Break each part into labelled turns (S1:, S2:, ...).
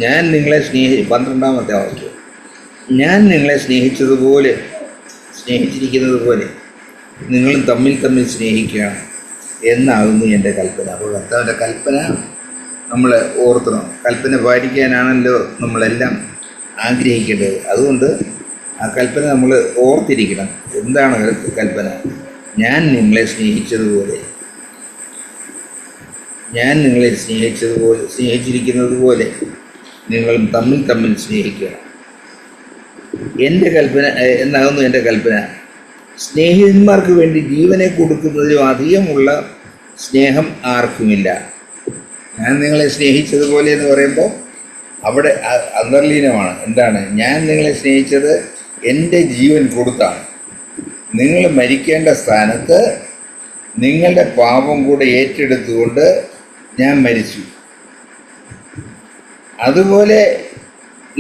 S1: ഞാൻ നിങ്ങളെ 12-ാമത്തെ വാക്യം, ഞാൻ നിങ്ങളെ സ്നേഹിച്ചിരിക്കുന്നത് പോലെ നിങ്ങളും തമ്മിൽ തമ്മിൽ സ്നേഹിക്കുക എന്നാകുന്നു എൻ്റെ കൽപ്പന. അപ്പോൾ കർത്താവിൻ്റെ കൽപ്പന നമ്മൾ ഓർത്തണം. കൽപ്പന പാലിക്കാനാണല്ലോ നമ്മളെല്ലാം ആഗ്രഹിക്കേണ്ടത്. അതുകൊണ്ട് ആ കൽപ്പന നമ്മൾ ഓർത്തിരിക്കണം. എന്താണ് കൽപ്പന? ഞാൻ നിങ്ങളെ സ്നേഹിച്ചിരിക്കുന്നത് പോലെ നിങ്ങളും തമ്മിൽ തമ്മിൽ സ്നേഹിക്കുക. എൻ്റെ കൽപ്പന എന്നാകുന്നു എൻ്റെ കൽപ്പന. സ്നേഹിതന്മാർക്ക് വേണ്ടി ജീവനെ കൊടുക്കുന്നതിലും അധികമുള്ള സ്നേഹം ആർക്കുമില്ല. ഞാൻ നിങ്ങളെ സ്നേഹിച്ചതുപോലെ എന്ന് പറയുമ്പോൾ അവിടെ അന്തർലീനമാണ്. എന്താണ്? ഞാൻ നിങ്ങളെ സ്നേഹിച്ചത് എൻ്റെ ജീവൻ കൊടുത്താണ്. നിങ്ങൾ മരിക്കേണ്ട സ്ഥാനത്ത് നിങ്ങളുടെ പാപം കൂടെ ഏറ്റെടുത്തുകൊണ്ട് ഞാൻ മരിച്ചു. അതുപോലെ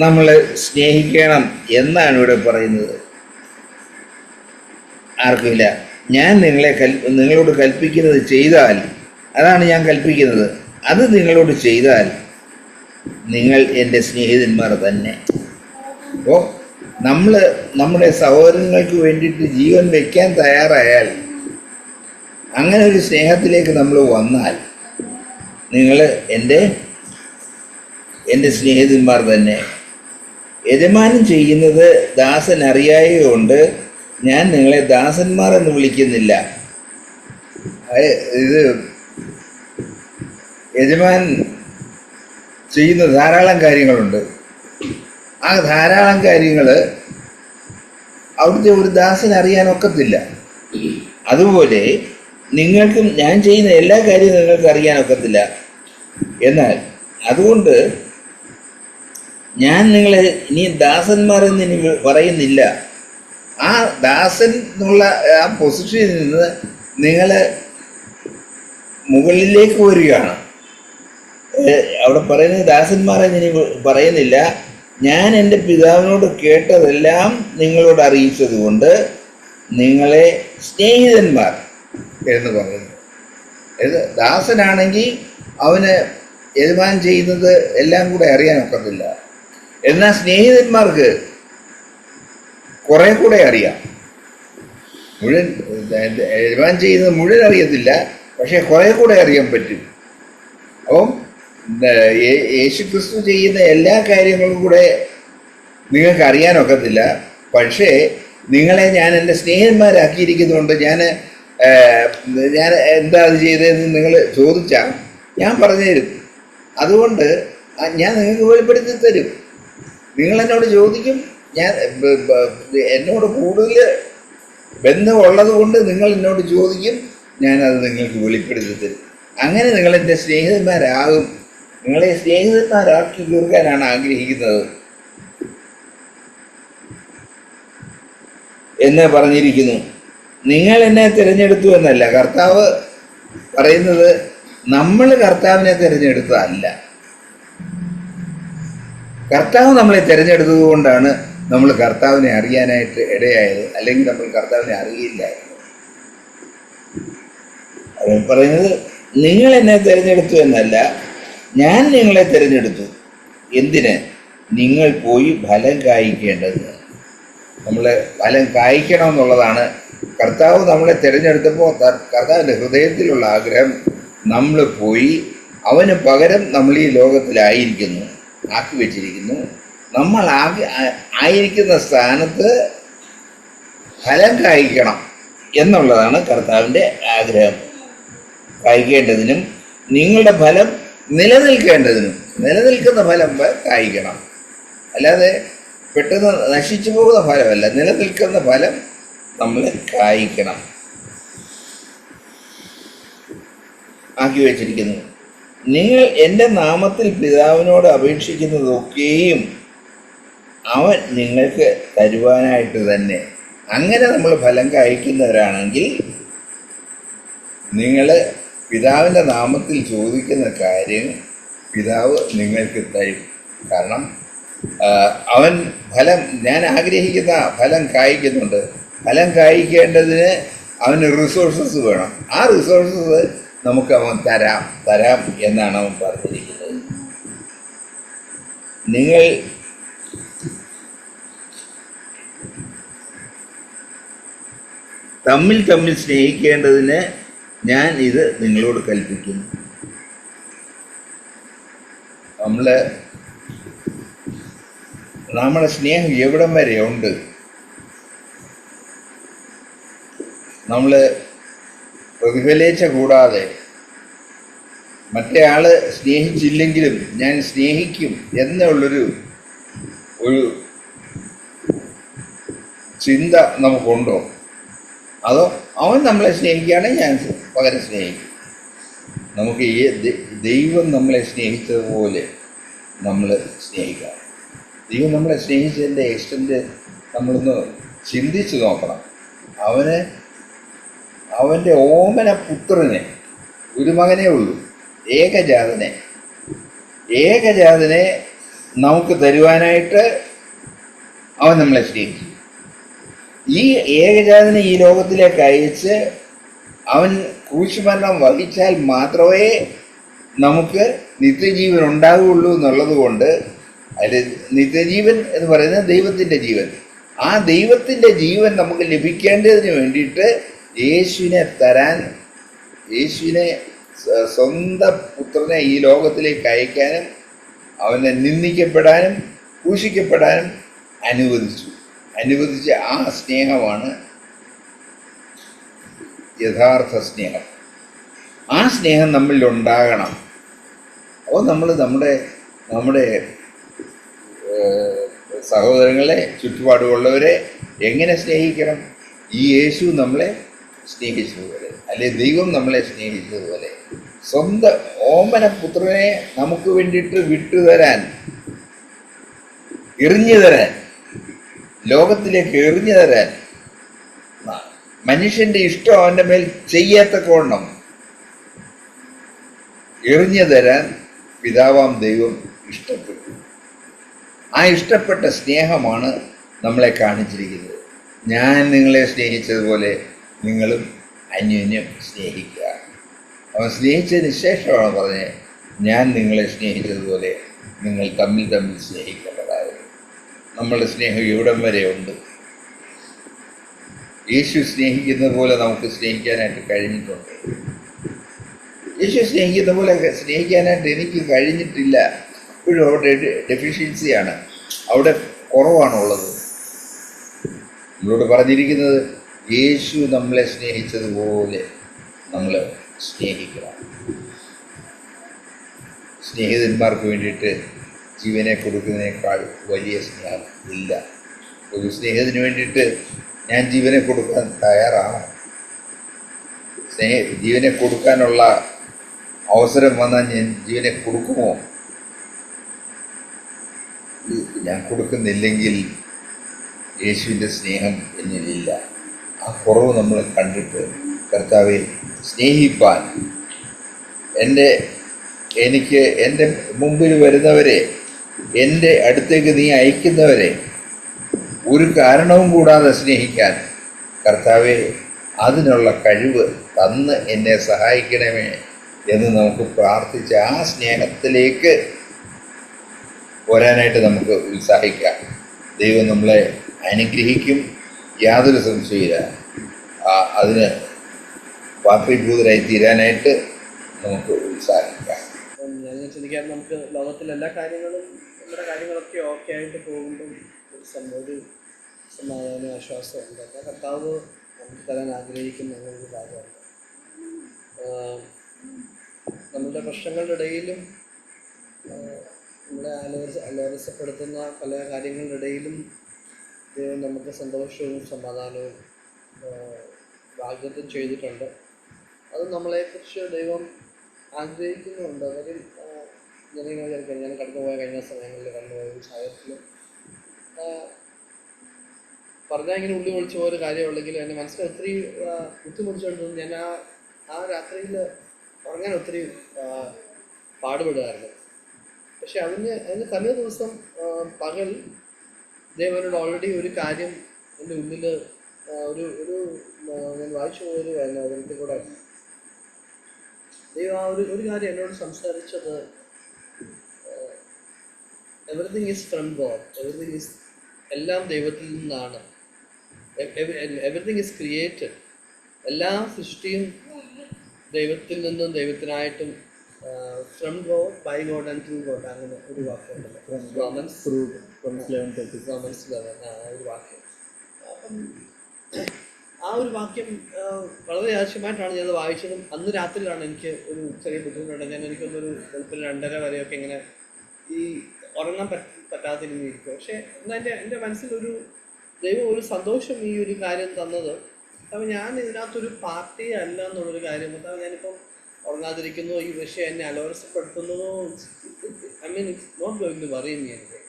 S1: നമ്മൾ സ്നേഹിക്കണം എന്നാണ് ഇവിടെ പറയുന്നത്. ആർക്കുമില്ല. ഞാൻ നിങ്ങളോട് കൽപ്പിക്കുന്നത് ചെയ്താൽ, അതാണ് ഞാൻ കൽപ്പിക്കുന്നത്, അത് നിങ്ങളോട് ചെയ്താൽ നിങ്ങൾ എൻ്റെ സ്നേഹിതന്മാർ തന്നെ. അപ്പോൾ നമ്മൾ നമ്മുടെ സഹോദരങ്ങൾക്ക് വേണ്ടിയിട്ട് ജീവൻ വയ്ക്കാൻ തയ്യാറായാൽ, അങ്ങനെ ഒരു സ്നേഹത്തിലേക്ക് നമ്മൾ വന്നാൽ നിങ്ങൾ എൻ്റെ സ്നേഹിതന്മാർ തന്നെ. യജമാനൻ ചെയ്യുന്നത് ദാസൻ അറിയായതുകൊണ്ട് ഞാൻ നിങ്ങളെ ദാസന്മാർ എന്ന് വിളിക്കുന്നില്ല. ഇത് യജമാനൻ ചെയ്യുന്ന ധാരാളം കാര്യങ്ങളുണ്ട്. ആ ധാരാളം കാര്യങ്ങൾ അവിടുത്തെ ഒരു ദാസൻ അറിയാനൊക്കത്തില്ല. അതുപോലെ നിങ്ങൾക്കും ഞാൻ ചെയ്യുന്ന എല്ലാ കാര്യവും നിങ്ങൾക്ക് അറിയാനൊക്കത്തില്ല. എന്നാൽ അതുകൊണ്ട് ഞാൻ നിങ്ങളെ ഇനി ദാസന്മാരെന്ന് ഇനി പറയുന്നില്ല. ആ ദാസൻ എന്നുള്ള ആ പൊസിഷനിൽ നിന്ന് നിങ്ങൾ മുകളിലേക്ക് വരികയാണ്. അവിടെ പറയുന്നത് ദാസന്മാരെന്ന് ഇനി പറയുന്നില്ല. ഞാൻ എൻ്റെ പിതാവിനോട് കേട്ടതെല്ലാം നിങ്ങളോട് അറിയിച്ചതുകൊണ്ട് നിങ്ങളെ സ്നേഹിതന്മാർ എന്ന് പറയുന്നു. ദാസനാണെങ്കിൽ അവന് യജമാൻ ചെയ്യുന്നത് എല്ലാം കൂടെ അറിയാനൊക്കത്തില്ല. എന്നാൽ സ്നേഹിതന്മാർക്ക് കുറെ കൂടെ അറിയാം. മുഴുവൻ യജമാൻ ചെയ്യുന്നത് മുഴുവൻ അറിയത്തില്ല, പക്ഷെ കുറെ കൂടെ അറിയാൻ പറ്റും. അപ്പം യേശുക്രിസ്തു ചെയ്യുന്ന എല്ലാ കാര്യങ്ങളും കൂടെ നിങ്ങൾക്ക് അറിയാനൊക്കത്തില്ല. പക്ഷേ നിങ്ങളെ ഞാൻ എൻ്റെ സ്നേഹിതന്മാരാക്കിയിരിക്കുന്നതുകൊണ്ട് ഞാൻ എന്താ അത് ചെയ്തതെന്ന് നിങ്ങൾ ചോദിച്ചാൽ ഞാൻ പറഞ്ഞു തരും. അതുകൊണ്ട് ഞാൻ നിങ്ങൾക്ക് വെളിപ്പെടുത്തി തരും. നിങ്ങളെന്നോട് ചോദിക്കും, ഞാൻ എന്നോട് കൂടുതൽ ബന്ധമുള്ളത് കൊണ്ട് നിങ്ങൾ എന്നോട് ചോദിക്കും, ഞാനത് നിങ്ങൾക്ക് വെളിപ്പെടുത്തി തരും. അങ്ങനെ നിങ്ങളെൻ്റെ സ്നേഹിതന്മാരാകും. നിങ്ങളെ സ്നേഹിതന്മാരാക്കി തീർക്കാനാണ് ആഗ്രഹിക്കുന്നത് എന്ന് പറഞ്ഞിരിക്കുന്നു. നിങ്ങൾ എന്നെ തിരഞ്ഞെടുത്തു എന്നല്ല കർത്താവ് പറയുന്നത്. നമ്മൾ കർത്താവിനെ തിരഞ്ഞെടുത്തതല്ല. കർത്താവ് നമ്മളെ തിരഞ്ഞെടുത്തത് കൊണ്ടാണ് നമ്മൾ കർത്താവിനെ അറിയാനായിട്ട് ഇടയായത്. അല്ലെങ്കിൽ നമ്മൾ കർത്താവിനെ അറിയില്ലായിരുന്നു. അവൻ പറയുന്നത് നിങ്ങൾ എന്നെ തിരഞ്ഞെടുത്തു എന്നല്ല, ഞാൻ നിങ്ങളെ തിരഞ്ഞെടുത്തു. എന്തിന്? നിങ്ങൾ പോയി ഫലം കായ്ക്കേണ്ടത്. നമ്മൾ ഫലം കായ്ക്കണമെന്നുള്ളതാണ്. കർത്താവ് നമ്മളെ തിരഞ്ഞെടുത്തപ്പോൾ കർത്താവിൻ്റെ ഹൃദയത്തിലുള്ള ആഗ്രഹം നമ്മൾ പോയി അവന് പകരം നമ്മൾ ഈ ലോകത്തിലായിരിക്കുന്നു, ആക്കി വെച്ചിരിക്കുന്നു. നമ്മൾ ആയിരിക്കുന്ന സ്ഥാനത്ത് ഫലം കായ്ക്കണം എന്നുള്ളതാണ് കർത്താവിൻ്റെ ആഗ്രഹം. കായ്ക്കേണ്ടതിനും നിങ്ങളുടെ ഫലം നിലനിൽക്കേണ്ടതിനും, നിലനിൽക്കുന്ന ഫലം കായ്ക്കണം. അല്ലാതെ പെട്ടെന്ന് നശിച്ചു പോകുന്ന ഫലമല്ല, നിലനിൽക്കുന്ന ഫലം നമ്മൾ കായ്ക്കണം, ആക്കി വച്ചിരിക്കുന്നു. നിങ്ങൾ എൻ്റെ നാമത്തിൽ പിതാവിനോട് അപേക്ഷിക്കുന്നതൊക്കെയും അവൻ നിങ്ങൾക്ക് തരുവാനായിട്ട് തന്നെ. അങ്ങനെ നമ്മൾ ഫലം കായ്ക്കുന്നവരാണെങ്കിൽ നിങ്ങൾ പിതാവിൻ്റെ നാമത്തിൽ ചോദിക്കുന്ന കാര്യം പിതാവ് നിങ്ങൾക്ക് തരും. കാരണം അവൻ ഫലം, ഞാൻ ആഗ്രഹിക്കുന്ന ഫലം കായ്ക്കുന്നുണ്ട്. ഫലം കായ്ക്കേണ്ടതിന് അവന് റിസോഴ്സസ് വേണം. ആ റിസോഴ്സസ് നമുക്ക് അവൻ തരാം എന്നാണ് അവൻ പറഞ്ഞിരിക്കുന്നത്. നിങ്ങൾ തമ്മിൽ തമ്മിൽ സ്നേഹിക്കേണ്ടതിന് ഞാൻ ഇത് നിങ്ങളോട് കൽപ്പിക്കുന്നു. നമ്മുടെ സ്നേഹം എവിടം വരെ ഉണ്ട്? നമ്മൾ പ്രതിഫലേച്ഛ കൂടാതെ മറ്റേ ആള് സ്നേഹിച്ചില്ലെങ്കിലും ഞാൻ സ്നേഹിക്കും എന്നുള്ളൊരു ചിന്ത നമുക്കുണ്ടോ? അതോ അവൻ നമ്മളെ സ്നേഹിക്കുകയാണെങ്കിൽ ഞാൻ പകരം സ്നേഹിക്കും. നമുക്ക് ഈ ദൈവം നമ്മളെ സ്നേഹിച്ചതുപോലെ നമ്മൾ സ്നേഹിക്കണം. ദൈവം നമ്മളെ സ്നേഹിച്ചതിൻ്റെ എക്സ്റ്റൻറ്റ് നമ്മളൊന്ന് ചിന്തിച്ച് നോക്കണം. അവൻ്റെ ഓമന പുത്രനെ, ഒരു മകനേ ഉള്ളൂ, ഏകജാതനെ നമുക്ക് തരുവാനായിട്ട് അവൻ നമ്മളെ സ്നേഹിച്ചു. ഈ ഏകജാതനെ ഈ ലോകത്തിലേക്ക് അയച്ച് അവൻ ക്രൂശുമരണം വഹിച്ചാൽ മാത്രമേ നമുക്ക് നിത്യജീവൻ ഉണ്ടാകുകയുള്ളൂ എന്നുള്ളത് കൊണ്ട്, അതിൽ നിത്യജീവൻ എന്ന് പറയുന്നത് ദൈവത്തിൻ്റെ ജീവൻ. ആ ദൈവത്തിൻ്റെ ജീവൻ നമുക്ക് ലഭിക്കേണ്ടതിന് വേണ്ടിയിട്ട് യേശുവിനെ സ്വന്തം പുത്രനെ ഈ ലോകത്തിലേക്ക് അയക്കാനും അവനെ നിന്ദിക്കപ്പെടാനും ക്രൂശിക്കപ്പെടാനും അനുവദിച്ച ആ സ്നേഹമാണ് യഥാർത്ഥ സ്നേഹം. ആ സ്നേഹം നമ്മളിൽ ഉണ്ടാകണം. അപ്പോൾ നമ്മൾ നമ്മുടെ സഹോദരങ്ങളെ, ചുറ്റുപാടുമുള്ളവരെ എങ്ങനെ സ്നേഹിക്കണം? ഈ യേശു നമ്മളെ സ്നേഹിച്ചതുപോലെ, അല്ലെ ദൈവം നമ്മളെ സ്നേഹിച്ചതുപോലെ സ്വന്തം ഓമന പുത്രനെ നമുക്ക് വേണ്ടിയിട്ട് ലോകത്തിലേക്ക് എറിഞ്ഞു തരാൻ, മനുഷ്യന്റെ ഇഷ്ടം അവൻ്റെ മേൽ ചെയ്യത്തക്കവണ്ണം എറിഞ്ഞു തരാൻ പിതാവാം ദൈവം ഇഷ്ടപ്പെട്ടു. ആ ഇഷ്ടപ്പെട്ട സ്നേഹമാണ് നമ്മളെ കാണിച്ചിരിക്കുന്നത്. ഞാൻ നിങ്ങളെ സ്നേഹിച്ചതുപോലെ നിങ്ങളും അന്യോന്യം സ്നേഹിക്കുക. അവൻ സ്നേഹിച്ചതിന് ശേഷമാണ് പറഞ്ഞത്, ഞാൻ നിങ്ങളെ സ്നേഹിച്ചതുപോലെ നിങ്ങൾ തമ്മിൽ സ്നേഹിക്കേണ്ടതായിരുന്നു. നമ്മളുടെ സ്നേഹം എവിടം വരെ ഉണ്ട്? യേശു സ്നേഹിക്കുന്നത് പോലെ നമുക്ക് സ്നേഹിക്കാനായിട്ട് കഴിഞ്ഞിട്ടുണ്ട്. യേശു സ്നേഹിക്കുന്ന പോലെ സ്നേഹിക്കാനായിട്ട് എനിക്ക് കഴിഞ്ഞിട്ടില്ല. ഇപ്പോഴും അവിടെ ഡെഫിഷ്യൻസിയാണ്, അവിടെ കുറവാണുള്ളത്. നമ്മളോട് പറഞ്ഞിരിക്കുന്നത് യേശു നമ്മളെ സ്നേഹിച്ചതുപോലെ നമ്മൾ സ്നേഹിക്കണം. സ്നേഹിതന്മാർക്ക് വേണ്ടിയിട്ട് ജീവനെ കൊടുക്കുന്നതിനേക്കാൾ വലിയ സ്നേഹം ഇല്ല. ഒരു സ്നേഹത്തിന് വേണ്ടിയിട്ട് ഞാൻ ജീവനെ കൊടുക്കാൻ തയ്യാറാണ്. ജീവനെ കൊടുക്കാനുള്ള അവസരം വന്നാൽ ഞാൻ ജീവനെ കൊടുക്കുമോ? ഞാൻ കൊടുക്കുന്നില്ലെങ്കിൽ യേശുവിൻ്റെ സ്നേഹം എന്നിലില്ല. ആ കുറവ് നമ്മൾ കണ്ടിട്ട് കർത്താവെ സ്നേഹിപ്പാൻ, എനിക്ക് എൻ്റെ മുമ്പിൽ വരുന്നവരെ, എൻ്റെ അടുത്തേക്ക് നീ അയക്കുന്നവരെ ഒരു കാരണവും കൂടാതെ സ്നേഹിക്കാൻ കർത്താവെ അതിനുള്ള കഴിവ് തന്ന് എന്നെ സഹായിക്കണമേ എന്ന് നമുക്ക് പ്രാർത്ഥിച്ച് ആ സ്നേഹത്തിലേക്ക് വരാനായിട്ട് നമുക്ക് ഉത്സാഹിക്കാം. ദൈവം നമ്മളെ അനുഗ്രഹിക്കും, യാതൊരു സംശയമില്ല. അതിന് പാത്രീഭൂതരായി തീരാനായിട്ട് നമുക്ക് ഉത്സാഹിക്കാം.
S2: ഞാൻ ചിന്തിക്കാൻ, നമുക്ക് ലോകത്തിലെ എല്ലാ കാര്യങ്ങളും, നമ്മുടെ കാര്യങ്ങളൊക്കെ ഓക്കെ ആയിട്ട് പോകുമ്പം ഒരു സമാധാനം, ആശ്വാസമുണ്ട്. എന്നാൽ കർത്താവ് നമുക്ക് തരാൻ ആഗ്രഹിക്കുന്ന അങ്ങനൊരു കാര്യമാണ്. നമ്മളുടെ പ്രശ്നങ്ങളുടെ ഇടയിലും നമ്മളെ അലോരസപ്പെടുത്തുന്ന പല കാര്യങ്ങളുടെ ഇടയിലും ദൈവം നമുക്ക് സന്തോഷവും സമാധാനവും വാഗ്ദത്തം ചെയ്തിട്ടുണ്ട്. അത് നമ്മളെക്കുറിച്ച് ദൈവം ആഗ്രഹിക്കുന്നുണ്ട്. അതായത് ഞാനിങ്ങനെ വിചാരിക്കാം, ഞാൻ കടന്നുപോയ കഴിഞ്ഞ സമയങ്ങളിൽ കടന്നുപോയ ഒരു സാഹചര്യത്തിൽ പറഞ്ഞാൽ ഇങ്ങനെ ഉള്ളി ഒളിച്ചു പോയൊരു കാര്യമുള്ളെങ്കിലും എൻ്റെ മനസ്സിൽ ഒത്തിരി ബുദ്ധിമുട്ടിച്ചുകൊണ്ടിരുന്നു. ഞാൻ ആ രാത്രിയിൽ ഉറങ്ങാൻ ഒത്തിരി പാടുപെടുമായിരുന്നു. പക്ഷെ അതിന് തലേ ദിവസം പകൽ ദൈവനോട് ഓൾറെഡി ഒരു കാര്യം എൻ്റെ ഉള്ളിൽ ഞാൻ വായിച്ചു പോയൊരു അതിനകത്ത് കൂടെ ദൈവം ഒരു കാര്യം എന്നോട് സംസാരിച്ചത്, everything is from God, everything is, എല്ലാം ദൈവത്തിൽ നിന്നാണ്. എവറിഥിങ് ഈസ് ക്രിയേറ്റഡ്, എല്ലാ സൃഷ്ടിയും ദൈവത്തിൽ നിന്നും ദൈവത്തിനായിട്ടും, from God, by God and through God, അങ്ങനെ ഒരു വാക്കുണ്ടല്ലോ റോമൻസ് 11 ഒരു വാക്യം. അപ്പം ആ ഒരു വാക്യം വളരെ ആവശ്യമായിട്ടാണ് ഞാനത് വായിച്ചതും. അന്ന് രാത്രിയിലാണ് എനിക്ക് ഒരു ചെറിയ ബുദ്ധിമുട്ടുണ്ട്. എനിക്കൊന്നൊരു വെളുപ്പിൽ 2:30 വരെയൊക്കെ ഇങ്ങനെ ഈ ഉറങ്ങാൻ പറ്റാതിരുന്നിരിക്കും. പക്ഷേ എന്നാൽ എൻ്റെ മനസ്സിലൊരു ദൈവം ഒരു സന്തോഷം ഈ ഒരു കാര്യം തന്നത്. അപ്പം ഞാൻ ഇതിനകത്തൊരു പാർട്ടി അല്ല എന്നുള്ളൊരു കാര്യം. അപ്പം ഞാനിപ്പം ഉറങ്ങാതിരിക്കുന്നു, ഈ വിഷയം എന്നെ അലോസരപ്പെടുത്തുന്നതോ, I mean it's not going to worry me. എനിക്ക്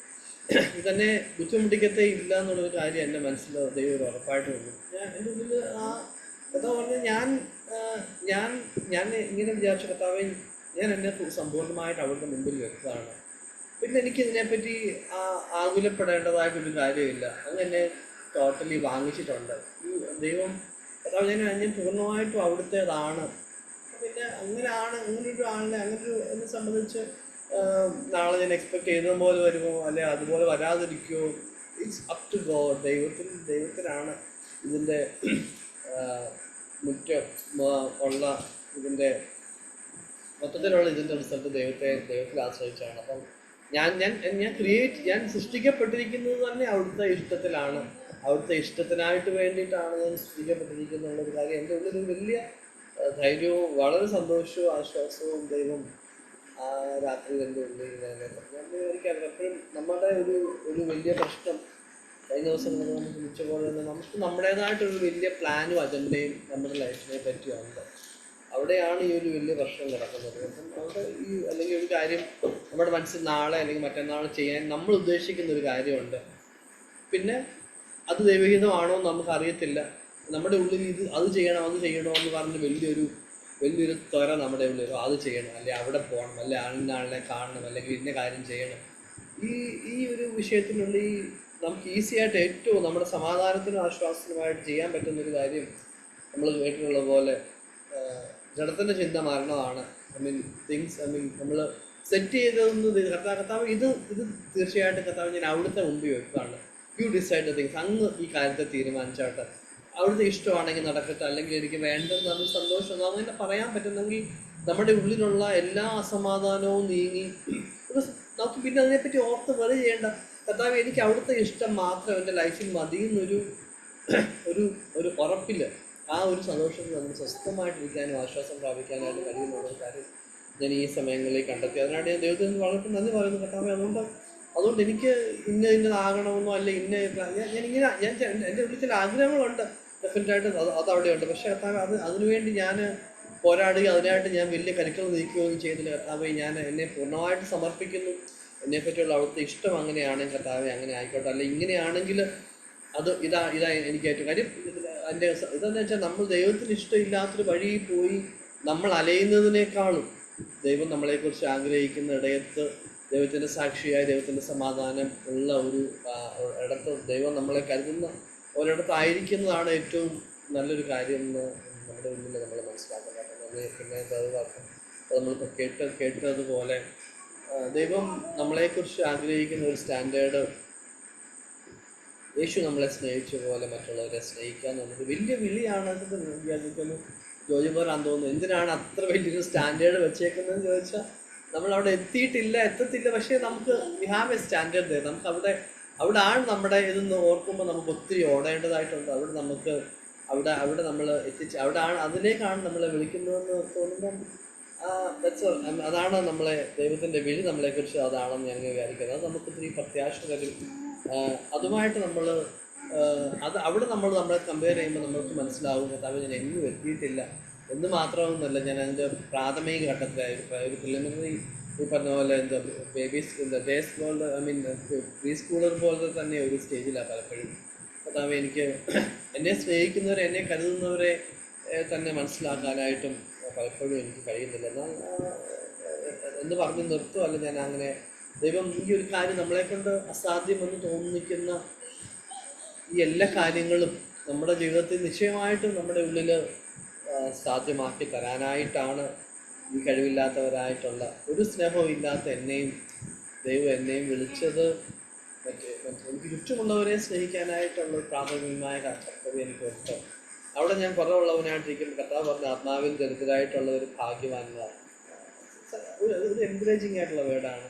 S2: ഇതന്നെ ബുദ്ധിമുട്ടിക്കത്തേ ഇല്ല എന്നുള്ളൊരു കാര്യം എൻ്റെ മനസ്സിൽ ദൈവം ഒരു ഉറപ്പായിട്ട് വന്നു. എൻ്റെ ഉള്ളിൽ ആ കഥ പറഞ്ഞ് ഞാൻ ഇങ്ങനെ വിചാരിച്ച കർത്താവേ, ഞാൻ എന്നെ സമ്പൂർണ്ണമായിട്ട് അവരുടെ മുമ്പിൽ വെച്ചതാണ്. പിന്നെ എനിക്കിതിനെപ്പറ്റി ആകുലപ്പെടേണ്ടതായിട്ടൊരു കാര്യമില്ല. അങ്ങനെ ടോട്ടലി വാങ്ങിച്ചിട്ടുണ്ട് ഈ ദൈവം. കർത്താവ് ഞാൻ പൂർണ്ണമായിട്ടും അവിടുത്തേതാണ്. പിന്നെ അങ്ങനൊരു ആളിനെ, എന്നെ സംബന്ധിച്ച് നാളെ ഞാൻ എക്സ്പെക്ട് ചെയ്യുന്ന പോലെ വരുമോ അല്ലെ അതുപോലെ വരാതിരിക്കുമോ, ഇറ്റ്സ് അപ് ടു ഗോഡ്. ദൈവത്തിനാണ് ഇതിൻ്റെ മുറ്റം ഉള്ള ഇതിൻ്റെ മൊത്തത്തിലുള്ള ഇതിൻ്റെ റിസൾട്ട് ദൈവത്തിൽ ആശ്രയിച്ചാണ്. അപ്പം ഞാൻ സൃഷ്ടിക്കപ്പെട്ടിരിക്കുന്നത് തന്നെ അവിടുത്തെ ഇഷ്ടത്തിലാണ്. അവിടുത്തെ ഇഷ്ടത്തിനായിട്ട് വേണ്ടിയിട്ടാണ് ഞാൻ സൃഷ്ടിക്കപ്പെട്ടിരിക്കുന്നുള്ളൊരു കാര്യം എൻ്റെ ഉള്ളിലൊരു വലിയ ധൈര്യവും വളരെ സന്തോഷവും ആശ്വാസവും ദൈവം ആ രാത്രി എൻ്റെ ഉള്ളിൽ എനിക്കറിയാം. എപ്പോഴും നമ്മുടെ ഒരു വലിയ പ്രശ്നം കഴിഞ്ഞ ദിവസം നമ്മൾ വിളിച്ച പോലെ തന്നെ നമുക്ക് നമ്മുടേതായിട്ടൊരു വലിയ പ്ലാനും അജണ്ടയും നമ്മുടെ ലൈഫിനെ പറ്റിയുണ്ട്. അവിടെയാണ് ഈ ഒരു വലിയ പ്രശ്നം കിടക്കുന്നത്. അപ്പം അവിടെ അല്ലെങ്കിൽ ഒരു കാര്യം നമ്മുടെ മനസ്സിൽ നാളെ അല്ലെങ്കിൽ മറ്റന്നാൾ ചെയ്യാൻ നമ്മൾ ഉദ്ദേശിക്കുന്ന ഒരു കാര്യമുണ്ട്. പിന്നെ അത് ദൈവഹിതമാണോ എന്ന് നമുക്കറിയത്തില്ല. നമ്മുടെ ഉള്ളിൽ അത് ചെയ്യണോ എന്ന് പറഞ്ഞ് വലിയൊരു ത്വര നമ്മുടെ ഉള്ളിൽ, അത് ചെയ്യണം, അല്ലെങ്കിൽ അവിടെ പോകണം, അല്ലെങ്കിൽ ആളിനെ കാണണം, അല്ലെങ്കിൽ ഇന്ന കാര്യം ചെയ്യണം. ഈ ഒരു വിഷയത്തിനുള്ളിൽ നമുക്ക് ഈസിയായിട്ട് ഏറ്റവും നമ്മുടെ സമാധാനത്തിനും ആശ്വാസത്തിനുമായിട്ട് ചെയ്യാൻ പറ്റുന്നൊരു കാര്യം നമ്മൾ കേട്ടിട്ടുള്ള പോലെ ജഡത്തിൻ്റെ ചിന്ത മരണമാണ്. നമ്മൾ സെറ്റ് ചെയ്തതൊന്ന് കർത്താവ് ഇത് തീർച്ചയായിട്ടും കർത്താവ് ഞാൻ അവിടുത്തെ മുമ്പിൽ വെക്കുകയാണ്. You decide the things. അങ്ങ് ഈ കാര്യത്തെ തീരുമാനിച്ചാട്ടെ, അവിടുത്തെ ഇഷ്ടമാണെങ്കിൽ നടക്കട്ടെ, അല്ലെങ്കിൽ എനിക്ക് വേണ്ടെന്ന് നമ്മൾ സന്തോഷം അങ്ങനെ പറയാൻ പറ്റുന്നെങ്കിൽ നമ്മുടെ ഉള്ളിലുള്ള എല്ലാ അസമാധാനവും നീങ്ങി നമുക്ക് പിന്നെ അതിനെപ്പറ്റി ഓർത്ത് വെറി ചെയ്യേണ്ട. കർത്താവ് എനിക്ക് അവിടുത്തെ ഇഷ്ടം മാത്രം എൻ്റെ ലൈഫിൽ മതി എന്നൊരു ഒരു ഉറപ്പിൽ ആ ഒരു സന്തോഷത്തിൽ നമ്മൾ സ്വസ്ഥമായിട്ടിരിക്കാനും ആശ്വാസം പ്രാപിക്കാനായിട്ട് കഴിയുന്ന കാര്യം ഞാൻ ഈ സമയങ്ങളിൽ കണ്ടെത്തി. അതിനായിട്ട് ഞാൻ ദൈവത്തിന് വളരെ നന്ദി പറയുന്നു കർത്താവേ. അതുകൊണ്ട് എനിക്ക് ഇന്നതാകണമെന്നോ അല്ല എൻ്റെ ഉള്ളിൽ ചില ആഗ്രഹങ്ങളുണ്ട്, ഡെഫിനറ്റായിട്ട് അതവിടെയുണ്ട്. പക്ഷേ കർത്താവ് അതിനുവേണ്ടി ഞാൻ പോരാടുകയോ അതിനായിട്ട് ഞാൻ വലിയ കരുക്കൾ നീക്കുകയൊന്നും ചെയ്തില്ല. കർത്താവേ, ഞാൻ എന്നെ പൂർണ്ണമായിട്ട് സമർപ്പിക്കുന്നു. എന്നെപ്പറ്റിയുള്ള അവിടുത്തെ ഇഷ്ടം അങ്ങനെയാണെങ്കിൽ കർത്താവേ അങ്ങനെ ആയിക്കോട്ടെ, അല്ല ഇങ്ങനെയാണെങ്കിൽ ഇതാ എനിക്ക് ഏറ്റവും കാര്യം. എൻ്റെ ഇതെന്ന് വെച്ചാൽ നമ്മൾ ദൈവത്തിന് ഇഷ്ടമില്ലാത്തൊരു വഴിയിൽ പോയി നമ്മൾ അലയുന്നതിനേക്കാളും ദൈവം നമ്മളെക്കുറിച്ച് ആഗ്രഹിക്കുന്ന ഇടയത്ത് ദൈവത്തിൻ്റെ സാക്ഷിയായി ദൈവത്തിൻ്റെ സമാധാനം ഉള്ള ഒരു ഇടത്ത് ദൈവം നമ്മളെ കരുതുന്ന ഒരിടത്തായിരിക്കുന്നതാണ് ഏറ്റവും നല്ലൊരു കാര്യം എന്ന് നമ്മുടെ ഉള്ളിൽ നമ്മൾ മനസ്സിലാക്കുന്നത്. പിന്നെ നമ്മളിപ്പോൾ കേട്ടതുപോലെ ദൈവം നമ്മളെക്കുറിച്ച് ആഗ്രഹിക്കുന്ന ഒരു സ്റ്റാൻഡേർഡ്, യേശു നമ്മളെ സ്നേഹിച്ച പോലെ മറ്റുള്ളവരെ സ്നേഹിക്കുക എന്നുള്ളത് വലിയ വിളിയാണ്. എനിക്കൊന്ന് ജോജിമാരാന്ന് തോന്നുന്നു, എന്തിനാണ് അത്ര വലിയൊരു സ്റ്റാൻഡേർഡ് വെച്ചേക്കുന്നതെന്ന് ചോദിച്ചാൽ നമ്മളവിടെ എത്തത്തില്ല. പക്ഷേ നമുക്ക് വി ഹാവ് എ സ്റ്റാൻഡേർഡ്. നമുക്ക് അവിടെ ആണ് നമ്മുടെ ഇതെന്ന് ഓർക്കുമ്പോൾ നമുക്ക് ഒത്തിരി ഓടേണ്ടതായിട്ടുണ്ട്. അവിടെ നമ്മൾ അതിലേക്കാണ് നമ്മളെ വിളിക്കുന്നതെന്ന് തോന്നുമ്പം അതാണ് നമ്മളെ ദൈവത്തിൻ്റെ വിളി നമ്മളെക്കുറിച്ച് അതാണെന്ന് ഞാൻ വിചാരിക്കുന്നത്. അത് നമുക്ക് ഒത്തിരി പ്രത്യാശ തരും. അതുമായിട്ട് അവിടെ നമ്മളെ കമ്പയർ ചെയ്യുമ്പോൾ നമുക്ക് മനസ്സിലാവും കർത്താവ് ഞാൻ എങ്ങും എത്തിയിട്ടില്ല എന്ന് മാത്രമൊന്നുമല്ല, ഞാൻ അതിൻ്റെ പ്രാഥമിക ഘട്ടത്തിലായിരുന്നു. ഒരു പ്രിലിമിനറി ഈ പറഞ്ഞ പോലെ babies day school pre schooler പോലെ തന്നെ ഒരു സ്റ്റേജിലാണ് പലപ്പോഴും. കർത്താവ് എനിക്ക് എന്നെ സ്നേഹിക്കുന്നവരെ, എന്നെ കരുതുന്നവരെ തന്നെ മനസ്സിലാക്കാനായിട്ടും പലപ്പോഴും എനിക്ക് കഴിയുന്നില്ല. എന്നാൽ എന്ന് പറഞ്ഞ് നിർത്തുമല്ല, ഞാൻ അങ്ങനെ ദൈവം ഈ ഒരു കാര്യം നമ്മളെക്കൊണ്ട് അസാധ്യമെന്ന് തോന്നിക്കുന്ന ഈ എല്ലാ കാര്യങ്ങളും നമ്മുടെ ജീവിതത്തിൽ നിശ്ചയമായിട്ടും നമ്മുടെ ഉള്ളിൽ സാധ്യമാക്കി തരാനായിട്ടാണ് ഈ കഴിവില്ലാത്തവരായിട്ടുള്ള ഒരു സ്നേഹവും ഇല്ലാത്ത എന്നെയും ദൈവം എന്നെയും വിളിച്ചത് എനിക്ക് ചുറ്റുമുള്ളവരെ സ്നേഹിക്കാനായിട്ടുള്ള ഒരു പ്രാഥമികമായ കർത്തവ്യം എനിക്കുണ്ട്. അവിടെ ഞാൻ കുറവുള്ളവനായിട്ടിരിക്കുമ്പോൾ കർത്താവ് പറഞ്ഞ ആത്മാവിൽ ദരിദ്രരായിട്ടുള്ള ഒരു ഭാഗ്യവാന്മാർ. ഒരു എൻകറേജിങ് ആയിട്ടുള്ള വേർഡാണ്.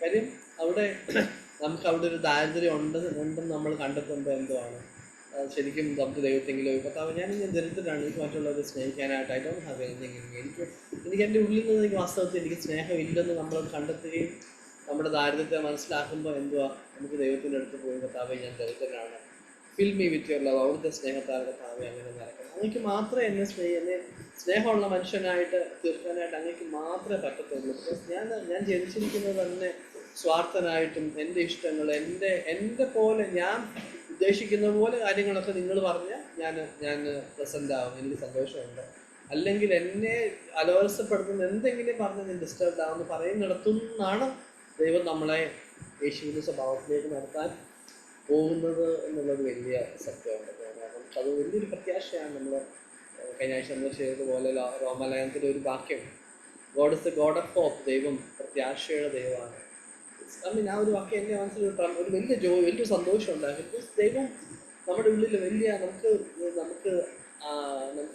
S2: കാര്യം അവിടെ നമുക്ക് അവിടെ ഒരു ദാരിദ്ര്യം ഉണ്ടെന്ന് നമ്മൾ കണ്ടെത്തുമ്പോൾ എന്തുവാണ് ശരിക്കും നമുക്ക് ദൈവത്തെങ്കിലും കർത്താവ് ഞാൻ ദരിദ്രനാണ്, എനിക്ക് മറ്റുള്ളവരെ സ്നേഹിക്കാനായിട്ട് ഐ ഡോണ്ട് ഹാവ് എനിത്തിങ്. എനിക്ക് എൻ്റെ ഉള്ളിൽ നിന്ന് എനിക്ക് വാസ്തവത്തിൽ എനിക്ക് സ്നേഹമില്ലെന്ന് നമ്മൾ കണ്ടെത്തുകയും നമ്മുടെ ദാരിദ്ര്യത്തെ മനസ്സിലാക്കുമ്പോൾ എന്തുവാ നമുക്ക് ദൈവത്തിൻ്റെ അടുത്ത് പോയി കർത്താവെ ഞാൻ ദരിദ്രനാണ്, fill me with your love, അവിടുത്തെ സ്നേഹത്താൽ കർത്താവെ അങ്ങനെ നടക്കണം. അങ്ങേക്ക് മാത്രമേ എന്നെ സ്നേഹമുള്ള മനുഷ്യനായിട്ട് തീർക്കാനായിട്ട് അങ്ങേക്ക് മാത്രമേ പറ്റത്തുള്ളൂ. ബിക്കോസ് ഞാൻ ജനിച്ചിരിക്കുന്നത് തന്നെ സ്വാർത്ഥനായിട്ടും എൻ്റെ ഇഷ്ടങ്ങൾ എൻ്റെ പോലെ ഞാൻ ഉദ്ദേശിക്കുന്ന പോലെ കാര്യങ്ങളൊക്കെ നിങ്ങൾ പറഞ്ഞാൽ ഞാൻ പ്രസൻ്റ് ആവും, എനിക്ക് സന്തോഷമുണ്ട്. അല്ലെങ്കിൽ എന്നെ അലോത്സപ്പെടുത്തുന്ന എന്തെങ്കിലും പറഞ്ഞ് ഞാൻ ഡിസ്റ്റർബ്ഡ് ആവുമെന്ന് പറയുന്നിടത്തുനിന്നാണ് ദൈവം നമ്മളെ യേശുവിൻ്റെ സ്വഭാവത്തിലേക്ക് നടത്താൻ പോകുന്നത് എന്നുള്ളത് വലിയ സത്യമുണ്ട്. നമുക്കത് വലിയൊരു പ്രത്യാശയാണ്. നമ്മൾ കഴിഞ്ഞ ആഴ്ച നമ്മൾ ചെയ്തതുപോലെ റോമാലയനത്തിലെ ഒരു വാക്യം, God is the God of hope, ദൈവം പ്രത്യാശയുടെ ദൈവമാണ്. ആ ഒരു വാക്യം എൻ്റെ മനസ്സിൽ ഒരു വലിയൊരു സന്തോഷം ഉണ്ടാകും. ബിക്കോസ് ദൈവം നമ്മുടെ ഉള്ളിൽ നമുക്ക്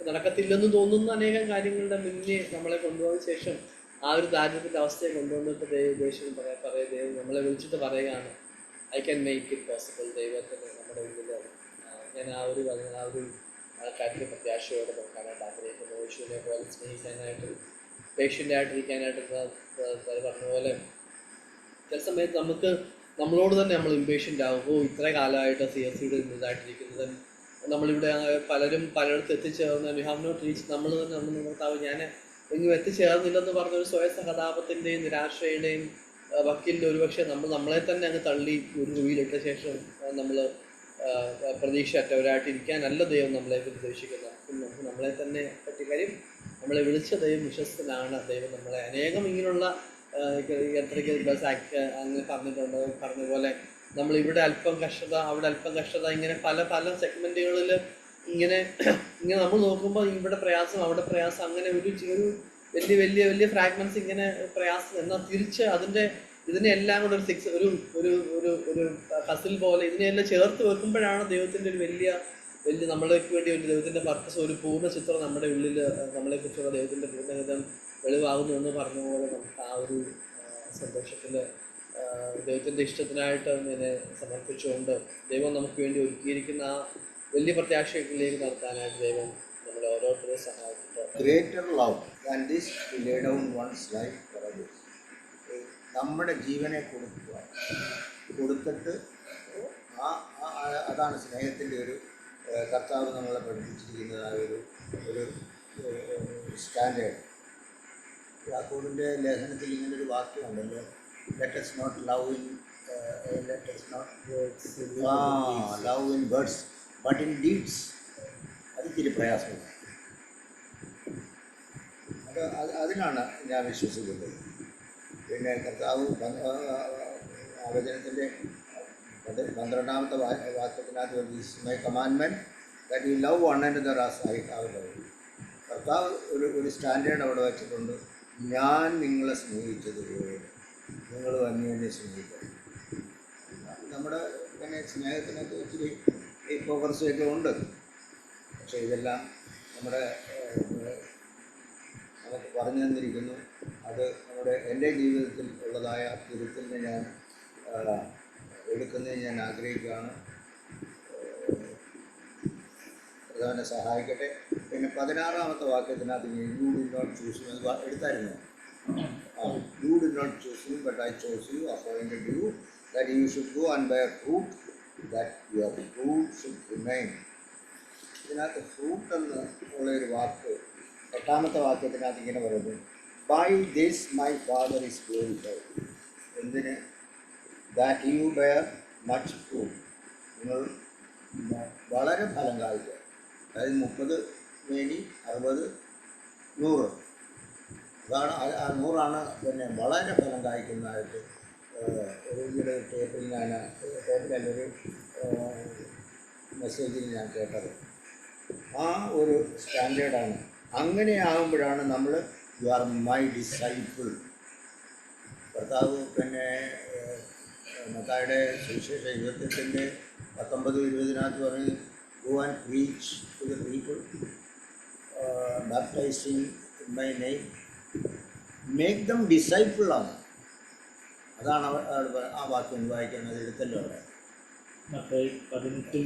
S2: നടക്കത്തില്ലെന്ന് തോന്നുന്ന അനേകം കാര്യങ്ങളുടെ മുന്നേ നമ്മളെ കൊണ്ടുപോകുന്ന ശേഷം ആ ഒരു ദാരിദ്ര്യത്തിൻ്റെ അവസ്ഥയെ കൊണ്ടുവന്നിട്ട് ദേശം പറയാം ദൈവം നമ്മളെ വിളിച്ചിട്ട് പറയുകയാണ് I can make it possible. ദൈവത്തിന് നമ്മുടെ ഉള്ളിൽ ഞാൻ ആ ഒരു കാര്യത്തിൽ പ്രത്യാശയോടെ നോക്കാനായിട്ട് ആഗ്രഹിക്കുന്നു. യേശുവിനെ പോലെ സ്നേഹിക്കാനായിട്ട് പേഷ്യൻ്റായിട്ടിരിക്കാനായിട്ട് പറഞ്ഞ പോലെ ചില സമയത്ത് നമ്മളോട് തന്നെ നമ്മൾ ഇമ്പേഷ്യൻ്റ് ആകുമ്പോൾ ഇത്ര കാലമായിട്ട് CSCയുടെ ഇതായിട്ടിരിക്കുന്നത് നമ്മളിവിടെ പലയിടത്ത് എത്തിച്ചേർന്ന് വി ഹാവ് നോട്ട് റീച്ച്, നമ്മൾ തന്നെ നമ്മൾ നിർത്താവും ഞാൻ എങ്ങും എത്തിച്ചേർന്നില്ലെന്ന് പറഞ്ഞൊരു സ്വയ സഹതാപത്തിൻ്റെയും നിരാശയുടെയും വക്കീലിൻ്റെ ഒരുപക്ഷെ നമ്മളെ തന്നെ അങ്ങ് തള്ളി ഒരു കുഴിയിലിട്ട ശേഷം നമ്മൾ പ്രതീക്ഷയറ്റവരായിട്ട് ഇരിക്കാനല്ല ദൈവം നമ്മളെ ഉദ്ദേശിക്കുന്നത്. നമുക്ക് നമ്മളെ തന്നെ പറ്റിയ കാര്യം നമ്മളെ വിളിച്ച ദൈവം വിശ്വസ്തനാണ്. ദൈവം നമ്മളെ അനേകം ഇങ്ങനെയുള്ള എത്രയ്ക്ക് ബസ് അങ്ങനെ പറഞ്ഞിട്ടുണ്ട്. പറഞ്ഞ പോലെ നമ്മളിവിടെ അല്പം കഷ്ടത അവിടെ അല്പം കഷ്ടത, ഇങ്ങനെ പല സെഗ്മെൻറ്റുകളിൽ ഇങ്ങനെ നമ്മൾ നോക്കുമ്പോൾ ഇവിടെ പ്രയാസം അവിടെ പ്രയാസം, അങ്ങനെ ഒരു വലിയ ഫ്രാഗ്മെൻറ്റ്സ് ഇങ്ങനെ പ്രയാസം. എന്നാൽ തിരിച്ച് ഇതിനെല്ലാം കൂടെ ഒരു പസിൽ പോലെ ഇതിനെല്ലാം ചേർത്ത് വെക്കുമ്പോഴാണ് ദൈവത്തിൻ്റെ ഒരു വലിയ നമ്മൾക്ക് വേണ്ടി ഒരു ദൈവത്തിൻ്റെ പർപ്പസ്, ഒരു പൂർണ്ണ ചിത്രം നമ്മുടെ ഉള്ളിൽ നമ്മളെക്കുറിച്ചുള്ള ദൈവത്തിൻ്റെ പൂർണ്ണഹിതം വെളിവാകുന്നു എന്ന് പറഞ്ഞ പോലെ നമുക്ക് ആ ഒരു സന്തോഷത്തിൽ ദൈവത്തിൻ്റെ ഇഷ്ടത്തിനായിട്ട് ഇങ്ങനെ സമർപ്പിച്ചുകൊണ്ട് ദൈവം നമുക്ക് വേണ്ടി ഒരുക്കിയിരിക്കുന്ന ആ വലിയ പ്രത്യാശയിലേക്ക് നടത്താനായിട്ട് ദൈവം നമ്മളെ ഓരോരുത്തരെയും സഹായിച്ചിട്ട്.
S3: Greater love than this to lay down one's life for others. നമ്മുടെ ജീവനെ കൊടുത്തിട്ട് അതാണ് സ്നേഹത്തിൻ്റെ ഒരു കർത്താവ് നമ്മളെ പഠിപ്പിച്ചിരിക്കുന്നതായ ഒരു സ്റ്റാൻഡേർഡ്. യാക്കോബിൻ്റെ ലേഖനത്തിൽ ഇങ്ങനൊരു വാക്യമുണ്ടല്ലോ, let us not love in words but in deeds. അത് ഇത്തിരി പ്രയാസമാണ്. അതിനാണ് ഞാൻ വിശ്വസിക്കുന്നത്. പിന്നെ കർത്താവ് വചനത്തിൻ്റെ 12ാമത്തെ വാക്യത്തിനകത്ത് this my commandment that you love one another as I have loved. കർത്താവ് ഒരു സ്റ്റാൻഡേർഡ് അവിടെ വെച്ചിട്ടുണ്ട്. ഞാൻ നിങ്ങളെ സ്നേഹിച്ചതുപോലെ നിങ്ങളും അന്യോന്യം സ്നേഹിക്കണം. നമ്മുടെ പിന്നെ സ്നേഹത്തിനൊക്കെ ഒത്തിരി ഹിപ്പോക്രസിയൊക്കെ ഉണ്ട്. പക്ഷേ ഇതെല്ലാം നമുക്ക് പറഞ്ഞു തന്നിരിക്കുന്നു. അത് എൻ്റെ ജീവിതത്തിൽ ഉള്ളതായ തിരുത്തലിനെ ഞാൻ എടുക്കുന്നതിന് ഞാൻ ആഗ്രഹിക്കുകയാണ്. പ്രധാന സഹായിക്കട്ടെ. പിന്നെ 16ാമത്തെ വാക്യത്തിനകത്ത് you did not choose you എടുത്തായിരുന്നു. You did not choose you but I chose you, appointed you that you should go and bear fruit, that your fruit should remain. ഇതിനകത്ത് ഫ്രൂട്ട് എന്ന് ഉള്ളൊരു വാക്ക് 8ാമത്തെ വാക്യത്തിനകത്ത് ഇങ്ങനെ പറയുന്നു, by this my father is glorified. എന്തിന്? That you bear much fruit. നിങ്ങൾ വളരെ ഫലം കായ്ക്കുക. അതായത് 30 വേനി 60 100. അതാണ് ആ 100 പിന്നെ വളരെ ഫലം കായ്ക്കുന്നതായിട്ട് ഒരു ടേപ്പിലൊരു മെസ്സേജിൽ ഞാൻ കേട്ടത്. ആ ഒരു സ്റ്റാൻഡേർഡാണ്. അങ്ങനെ ആകുമ്പോഴാണ് നമ്മൾ യു ആർ മൈ ഡിസൈപ്പിൾ. കർത്താവ് പിന്നെ മത്തായിയുടെ സുവിശേഷം 28-19-20 പറഞ്ഞ് go and preach to the people baptising in my name make them disciple ആണ്. അതാണ് ആ വാക്യം വായിക്കുന്നത്. എടുത്തല്ലോ അവിടെ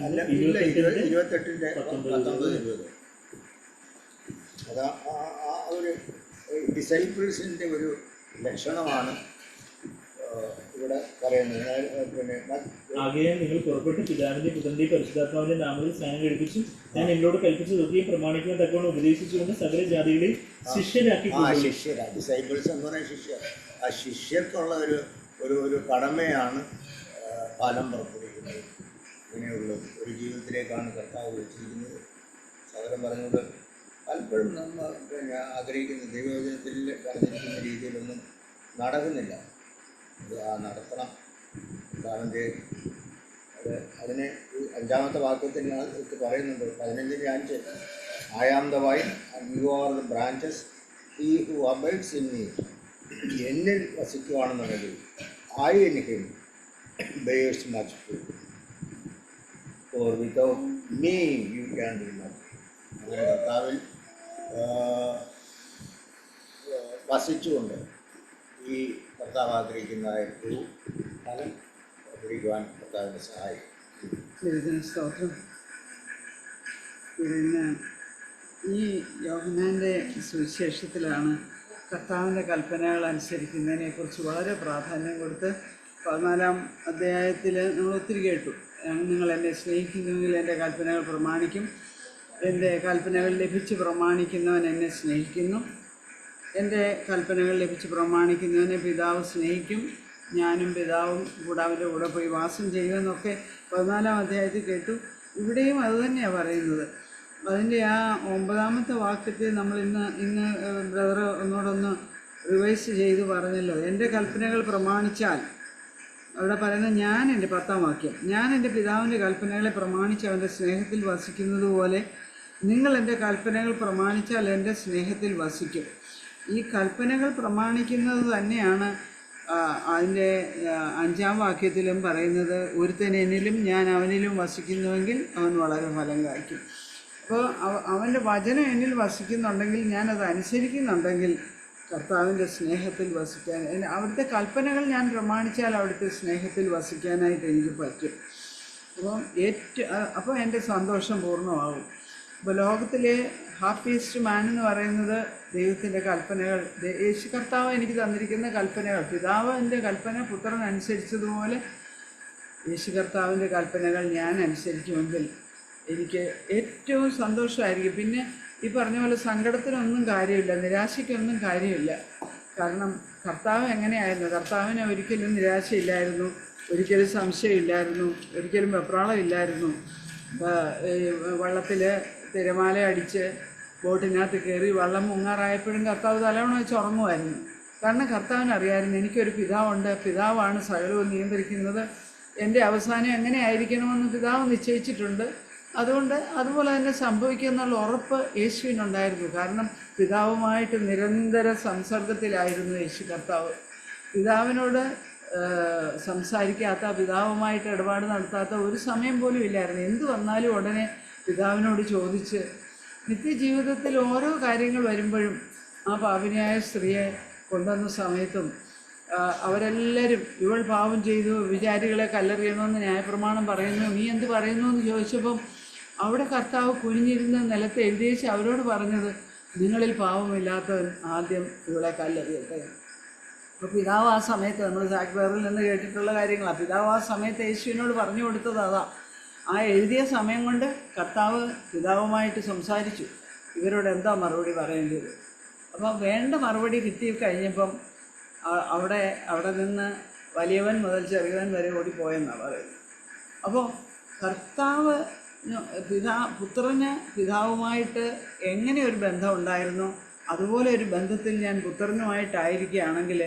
S3: അല്ല, ഇല്ല, 28-19-20 അതാ ആ ഒരു ഡിസൈപ്പിൾസിൻ്റെ ഒരു ലക്ഷണമാണ് ഇവിടെ പറയുന്നത്. പിന്നെ
S4: ആകയാൽ നിങ്ങൾ പുറപ്പെട്ട് പിതാവിന്റെ പുത്രന്റെ പരിശുദ്ധാത്മാവിന്റെ നാമത്തിൽ സ്നാനം കഴിപ്പിച്ചു ഞാൻ നിങ്ങളോട് കൽപ്പിച്ചതൊക്കെയും പ്രമാണിക്കാൻ തക്കവണ്ണം ഉപദേശിച്ചുകൊണ്ട് സകല ജാതികളെയും ശിഷ്യരാക്കി.
S3: ശിഷ്യരാ ഡിസൈപ്പിൾസ് എന്ന് പറയുന്ന ശിഷ്യർ. ആ ശിഷ്യർക്കുള്ള ഒരു കടമയാണ് ഫലം പുറപ്പെടുവിക്കുന്നത്. ഇങ്ങനെയുള്ള ഒരു ജീവിതത്തിലേക്കാണ് കർത്താവ് വെച്ചിരിക്കുന്നത്. സകലം പറഞ്ഞുകൊണ്ട് പലപ്പോഴും നമ്മൾ ആഗ്രഹിക്കുന്ന ദൈവവചനത്തിൽ പറഞ്ഞിരിക്കുന്ന രീതിയിലൊന്നും നടക്കുന്നില്ല. അത് നടത്തണം. കാരണം അത് അതിന് 5-ാമത്തെ വാക്യത്തിൽ പറയുന്നുണ്ട് 15-5 I am the vine and you are the branches. He who abides in me, എന്നിൽ വസിക്കുകയാണെന്നുണ്ടെങ്കിൽ I in him bears much fruit. For without me you can do nothing. അങ്ങനെ കർത്താവിൽ വസിച്ചുകൊണ്ട് ഈ കർത്താവ് ആഗ്രഹിക്കുന്ന ഫലം പിടിക്കുവാൻ കർത്താവിൻ്റെ സഹായിക്കും.
S5: സ്തോത്രം. പിന്നെ ഈ യോഹന്നാൻ്റെ സുവിശേഷത്തിലാണ് കർത്താവിൻ്റെ കൽപ്പനകൾ അനുസരിക്കുന്നതിനെക്കുറിച്ച് വളരെ പ്രാധാന്യം കൊടുത്ത് 14-ാം അധ്യായത്തിൽ നമ്മൾ ഒത്തിരി കേട്ടു. നിങ്ങൾ എന്നെ സ്നേഹിക്കുന്നുവെങ്കിൽ എൻ്റെ കൽപ്പനകൾ പ്രമാണിക്കും. എൻ്റെ കൽപ്പനകൾ ലഭിച്ച് പ്രമാണിക്കുന്നവൻ എന്നെ സ്നേഹിക്കുന്നു. എൻ്റെ കൽപ്പനകൾ ലഭിച്ച് പ്രമാണിക്കുന്നവനെ പിതാവ് സ്നേഹിക്കും. ഞാനും പിതാവും കൂടാവിൻ്റെ കൂടെ പോയി വാസം ചെയ്യുമെന്നൊക്കെ 14-ാം അധ്യായത്തിൽ കേട്ടു. ഇവിടെയും അതുതന്നെയാണ് പറയുന്നത്. അതിൻ്റെ ആ 9-ാമത്തെ വാക്യത്തിൽ നമ്മൾ ഇന്ന് ബ്രദർ ഒന്നുകൂടൊന്ന് റിവൈസ് ചെയ്ത് പറഞ്ഞല്ലോ. എൻ്റെ കൽപ്പനകൾ പ്രമാണിച്ചാൽ, അവിടെ പറയുന്നത് ഞാൻ എൻ്റെ 10-ാം വാക്യം, ഞാൻ എൻ്റെ പിതാവിൻ്റെ കൽപ്പനകളെ പ്രമാണിച്ച് അവൻ്റെ സ്നേഹത്തിൽ വസിക്കുന്നത് പോലെ നിങ്ങൾ എൻ്റെ കൽപ്പനകൾ പ്രമാണിച്ചാൽ എൻ്റെ സ്നേഹത്തിൽ വസിക്കും. ഈ കൽപ്പനകൾ പ്രമാണിക്കുന്നത് തന്നെയാണ് അതിൻ്റെ 5-ാം വാക്യത്തിലും പറയുന്നത്. ഒരുത്തൻ എന്നിലും ഞാൻ അവനിലും വസിക്കുന്നുവെങ്കിൽ അവൻ വളരെ ഫലം കായ്ക്കും. അപ്പോൾ അവൻ്റെ വചനം എന്നിൽ വസിക്കുന്നുണ്ടെങ്കിൽ, ഞാനത് അനുസരിക്കുന്നുണ്ടെങ്കിൽ കർത്താവിൻ്റെ സ്നേഹത്തിൽ വസിക്കാൻ, അവിടുത്തെ കൽപ്പനകൾ ഞാൻ പ്രമാണിച്ചാൽ അവിടുത്തെ സ്നേഹത്തിൽ വസിക്കാനായിട്ട് എനിക്ക് പറ്റും. അപ്പോൾ എൻ്റെ സന്തോഷം പൂർണ്ണമാകും. ഇപ്പോൾ ലോകത്തിലെ ഹാപ്പിയസ്റ്റ് മാൻ എന്ന് പറയുന്നത് ദൈവത്തിൻ്റെ കൽപ്പനകൾ, യേശു കർത്താവ് എനിക്ക് തന്നിരിക്കുന്ന കൽപ്പനകൾ, പിതാവിൻ്റെ കൽപ്പന പുത്രൻ അനുസരിച്ചതുപോലെ യേശു കർത്താവിൻ്റെ കൽപ്പനകൾ ഞാൻ അനുസരിക്കുമെങ്കിൽ എനിക്ക് ഏറ്റവും സന്തോഷമായിരിക്കും. പിന്നെ ഈ പറഞ്ഞ പോലെ സങ്കടത്തിനൊന്നും കാര്യമില്ല, നിരാശയ്ക്കൊന്നും കാര്യമില്ല. കാരണം കർത്താവ് എങ്ങനെയായിരുന്നു? കർത്താവിന് ഒരിക്കലും നിരാശയില്ലായിരുന്നു, ഒരിക്കലും സംശയമില്ലായിരുന്നു, ഒരിക്കലും വെപ്രാളമില്ലായിരുന്നു. വള്ളത്തിൽ തിരമാല അടിച്ച് ബോട്ടിനകത്ത് കയറി വള്ളം മുങ്ങാറായപ്പോഴും കർത്താവ് തലവണ വെച്ച് ഉറങ്ങുമായിരുന്നു. കാരണം കർത്താവിന് അറിയാമായിരുന്നു എനിക്കൊരു പിതാവുണ്ട്, പിതാവാണ് സകലവും നിയന്ത്രിക്കുന്നത്, എൻ്റെ അവസാനം എങ്ങനെയായിരിക്കണമെന്ന് പിതാവ് നിശ്ചയിച്ചിട്ടുണ്ട്. അതുകൊണ്ട് അതുപോലെ തന്നെ സംഭവിക്കുമെന്നുള്ള ഉറപ്പ് യേശുവിനുണ്ടായിരുന്നു. കാരണം പിതാവുമായിട്ട് നിരന്തര സംസർഗത്തിലായിരുന്നു യേശു കർത്താവ്. പിതാവിനോട് സംസാരിക്കാത്ത, പിതാവുമായിട്ട് ഇടപാട് നടത്താത്ത ഒരു സമയം പോലും ഇല്ലായിരുന്നു. എന്ത് വന്നാലും ഉടനെ പിതാവിനോട് ചോദിച്ച്, നിത്യജീവിതത്തിൽ ഓരോ കാര്യങ്ങൾ വരുമ്പോഴും ആ പാപിനിയായ സ്ത്രീയെ കൊണ്ടുവന്ന സമയത്തും അവരെല്ലാവരും ഇവൾ പാപം ചെയ്തു, വിചാരികളെ കല്ലെറിയണമെന്ന് ന്യായപ്രമാണം പറയുന്നു, നീ എന്ത് പറയുന്നു എന്ന് ചോദിച്ചപ്പം അവിടെ കർത്താവ് കുനിഞ്ഞിരുന്ന് നിലത്ത് എഴുതിയേച്ച് അവരോട് പറഞ്ഞത്, നിങ്ങളിൽ പാപമില്ലാത്തവൻ ആദ്യം ഇവളെ കല്ലെറിയട്ടെ. അപ്പോൾ പിതാവ് ആ സമയത്ത്, നമ്മൾ സാക്ബറിൽ നിന്ന് കേട്ടിട്ടുള്ള കാര്യങ്ങളാണ്, പിതാവ് ആ സമയത്ത് യേശുവിനോട് പറഞ്ഞു കൊടുത്തത് അതാ. ആ എഴുതിയ സമയം കൊണ്ട് കർത്താവ് പിതാവുമായിട്ട് സംസാരിച്ചു, ഇവരോട് എന്താ മറുപടി പറയേണ്ടത്. അപ്പോൾ വേണ്ട മറുപടി കിട്ടി കഴിഞ്ഞപ്പം അവിടെ നിന്ന് വലിയവൻ മുതൽ ചെറിയവൻ വരെ ഓടിപ്പോയെന്നാണ് പറയുന്നത്. അപ്പോൾ കർത്താവ് പുത്രന് പിതാവുമായിട്ട് എങ്ങനെ ഒരു ബന്ധം ഉണ്ടായിരുന്നോ അതുപോലെ ഒരു ബന്ധത്തിൽ ഞാൻ പുത്രനുമായിട്ടായിരിക്കുകയാണെങ്കിൽ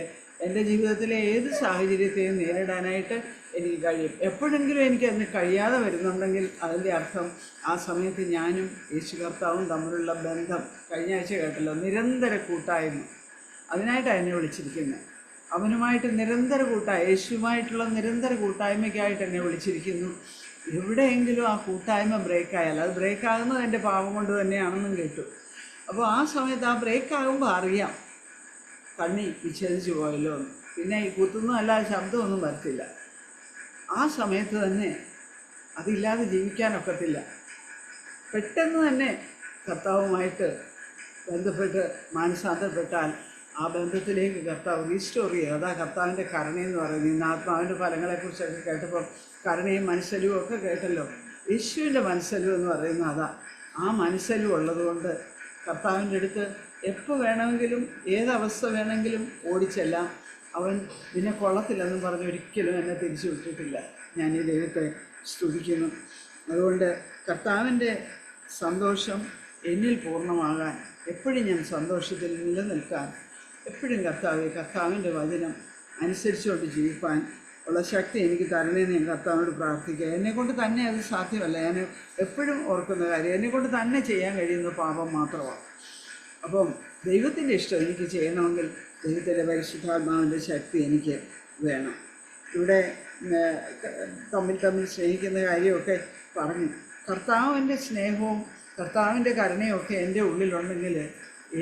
S5: എൻ്റെ ജീവിതത്തിലെ ഏത് സാഹചര്യത്തെയും നേരിടാനായിട്ട് എനിക്ക് കഴിയും. എപ്പോഴെങ്കിലും എനിക്ക് അതിന് കഴിയാതെ വരുന്നുണ്ടെങ്കിൽ അതിൻ്റെ അർത്ഥം ആ സമയത്ത് ഞാനും യേശു കർത്താവും തമ്മിലുള്ള ബന്ധം, കഴിഞ്ഞ ആഴ്ച കേട്ടല്ലോ, നിരന്തര കൂട്ടായ്മ, അതിനായിട്ടാണ് എന്നെ വിളിച്ചിരിക്കുന്നത്. അവനുമായിട്ട് നിരന്തര യേശുവുമായിട്ടുള്ള നിരന്തര കൂട്ടായ്മയ്ക്കായിട്ട് എന്നെ വിളിച്ചിരിക്കുന്നു. എവിടെയെങ്കിലും ആ കൂട്ടായ്മ ബ്രേക്കായാൽ, അത് ബ്രേക്കാകുന്നത് എൻ്റെ പാപം കൊണ്ട് തന്നെയാണെന്നും കേട്ടു. അപ്പോൾ ആ സമയത്ത് ആ ബ്രേക്കാകുമ്പോൾ അറിയാം കണ്ണി വിച്ഛേദിച്ചു പോയല്ലോ എന്ന്. പിന്നെ ഈ കുത്തുന്നും അല്ലാതെ ശബ്ദമൊന്നും വരത്തില്ല. ആ സമയത്ത് തന്നെ അതില്ലാതെ ജീവിക്കാനൊക്കത്തില്ല. പെട്ടെന്ന് തന്നെ കർത്താവുമായിട്ട് ബന്ധപ്പെട്ട് മാനസാന്തരപ്പെട്ടാൽ ആ ബന്ധത്തിലേക്ക് കർത്താവ് റീസ്റ്റോർ ചെയ്യും. അതാ കർത്താവിൻ്റെ കരുണയെന്ന് പറയുന്നത്. ഇന്ന് ആത്മാവിൻ്റെ ഫലങ്ങളെക്കുറിച്ചൊക്കെ കേട്ടപ്പോൾ കരുണയും മനസ്സലിവും ഒക്കെ കേട്ടല്ലോ. യേശുവിൻ്റെ മനസ്സലിവ് എന്ന് പറയുന്നത് അതാ. ആ മനസ്സലിവ് ഉള്ളതുകൊണ്ട് കർത്താവിൻ്റെ അടുത്ത് എപ്പോൾ വേണമെങ്കിലും ഏതവസ്ഥ വേണമെങ്കിലും ഓടിച്ചെല്ലാം. അവൻ നിന്നെ കൊള്ളത്തില്ലെന്നും പറഞ്ഞ് ഒരിക്കലും എന്നെ തിരിച്ചു വിട്ടിട്ടില്ല. ഞാൻ ഈ ദൈവത്തെ സ്തുതിക്കുന്നു. അതുകൊണ്ട് കർത്താവിൻ്റെ സന്തോഷം എന്നിൽ പൂർണ്ണമാകാൻ, എപ്പോഴും ഞാൻ സന്തോഷത്തിൽ നിലനിൽക്കാൻ, എപ്പോഴും കർത്താവിൻ്റെ വചനം അനുസരിച്ചുകൊണ്ട് ജീവിക്കാൻ ഉള്ള ശക്തി എനിക്ക് തരണേന്ന് ഞാൻ കർത്താവിനോട് പ്രാർത്ഥിക്കുക. എന്നെക്കൊണ്ട് തന്നെ അത് സാധ്യമല്ല. ഞാൻ എപ്പോഴും ഓർക്കുന്ന കാര്യം, എന്നെക്കൊണ്ട് തന്നെ ചെയ്യാൻ കഴിയുന്ന പാപം മാത്രമാണ്. അപ്പം ദൈവത്തിൻ്റെ ഇഷ്ടം എനിക്ക് ചെയ്യണമെങ്കിൽ ദൈവത്തിൻ്റെ പരിശുദ്ധാത്മാവിൻ്റെ ശക്തി എനിക്ക് വേണം. ഇവിടെ തമ്മിൽ സ്നേഹിക്കുന്ന കാര്യമൊക്കെ പറഞ്ഞു. കർത്താവിൻ്റെ സ്നേഹവും കർത്താവിൻ്റെ കരുണയൊക്കെ എൻ്റെ ഉള്ളിലുണ്ടെങ്കിൽ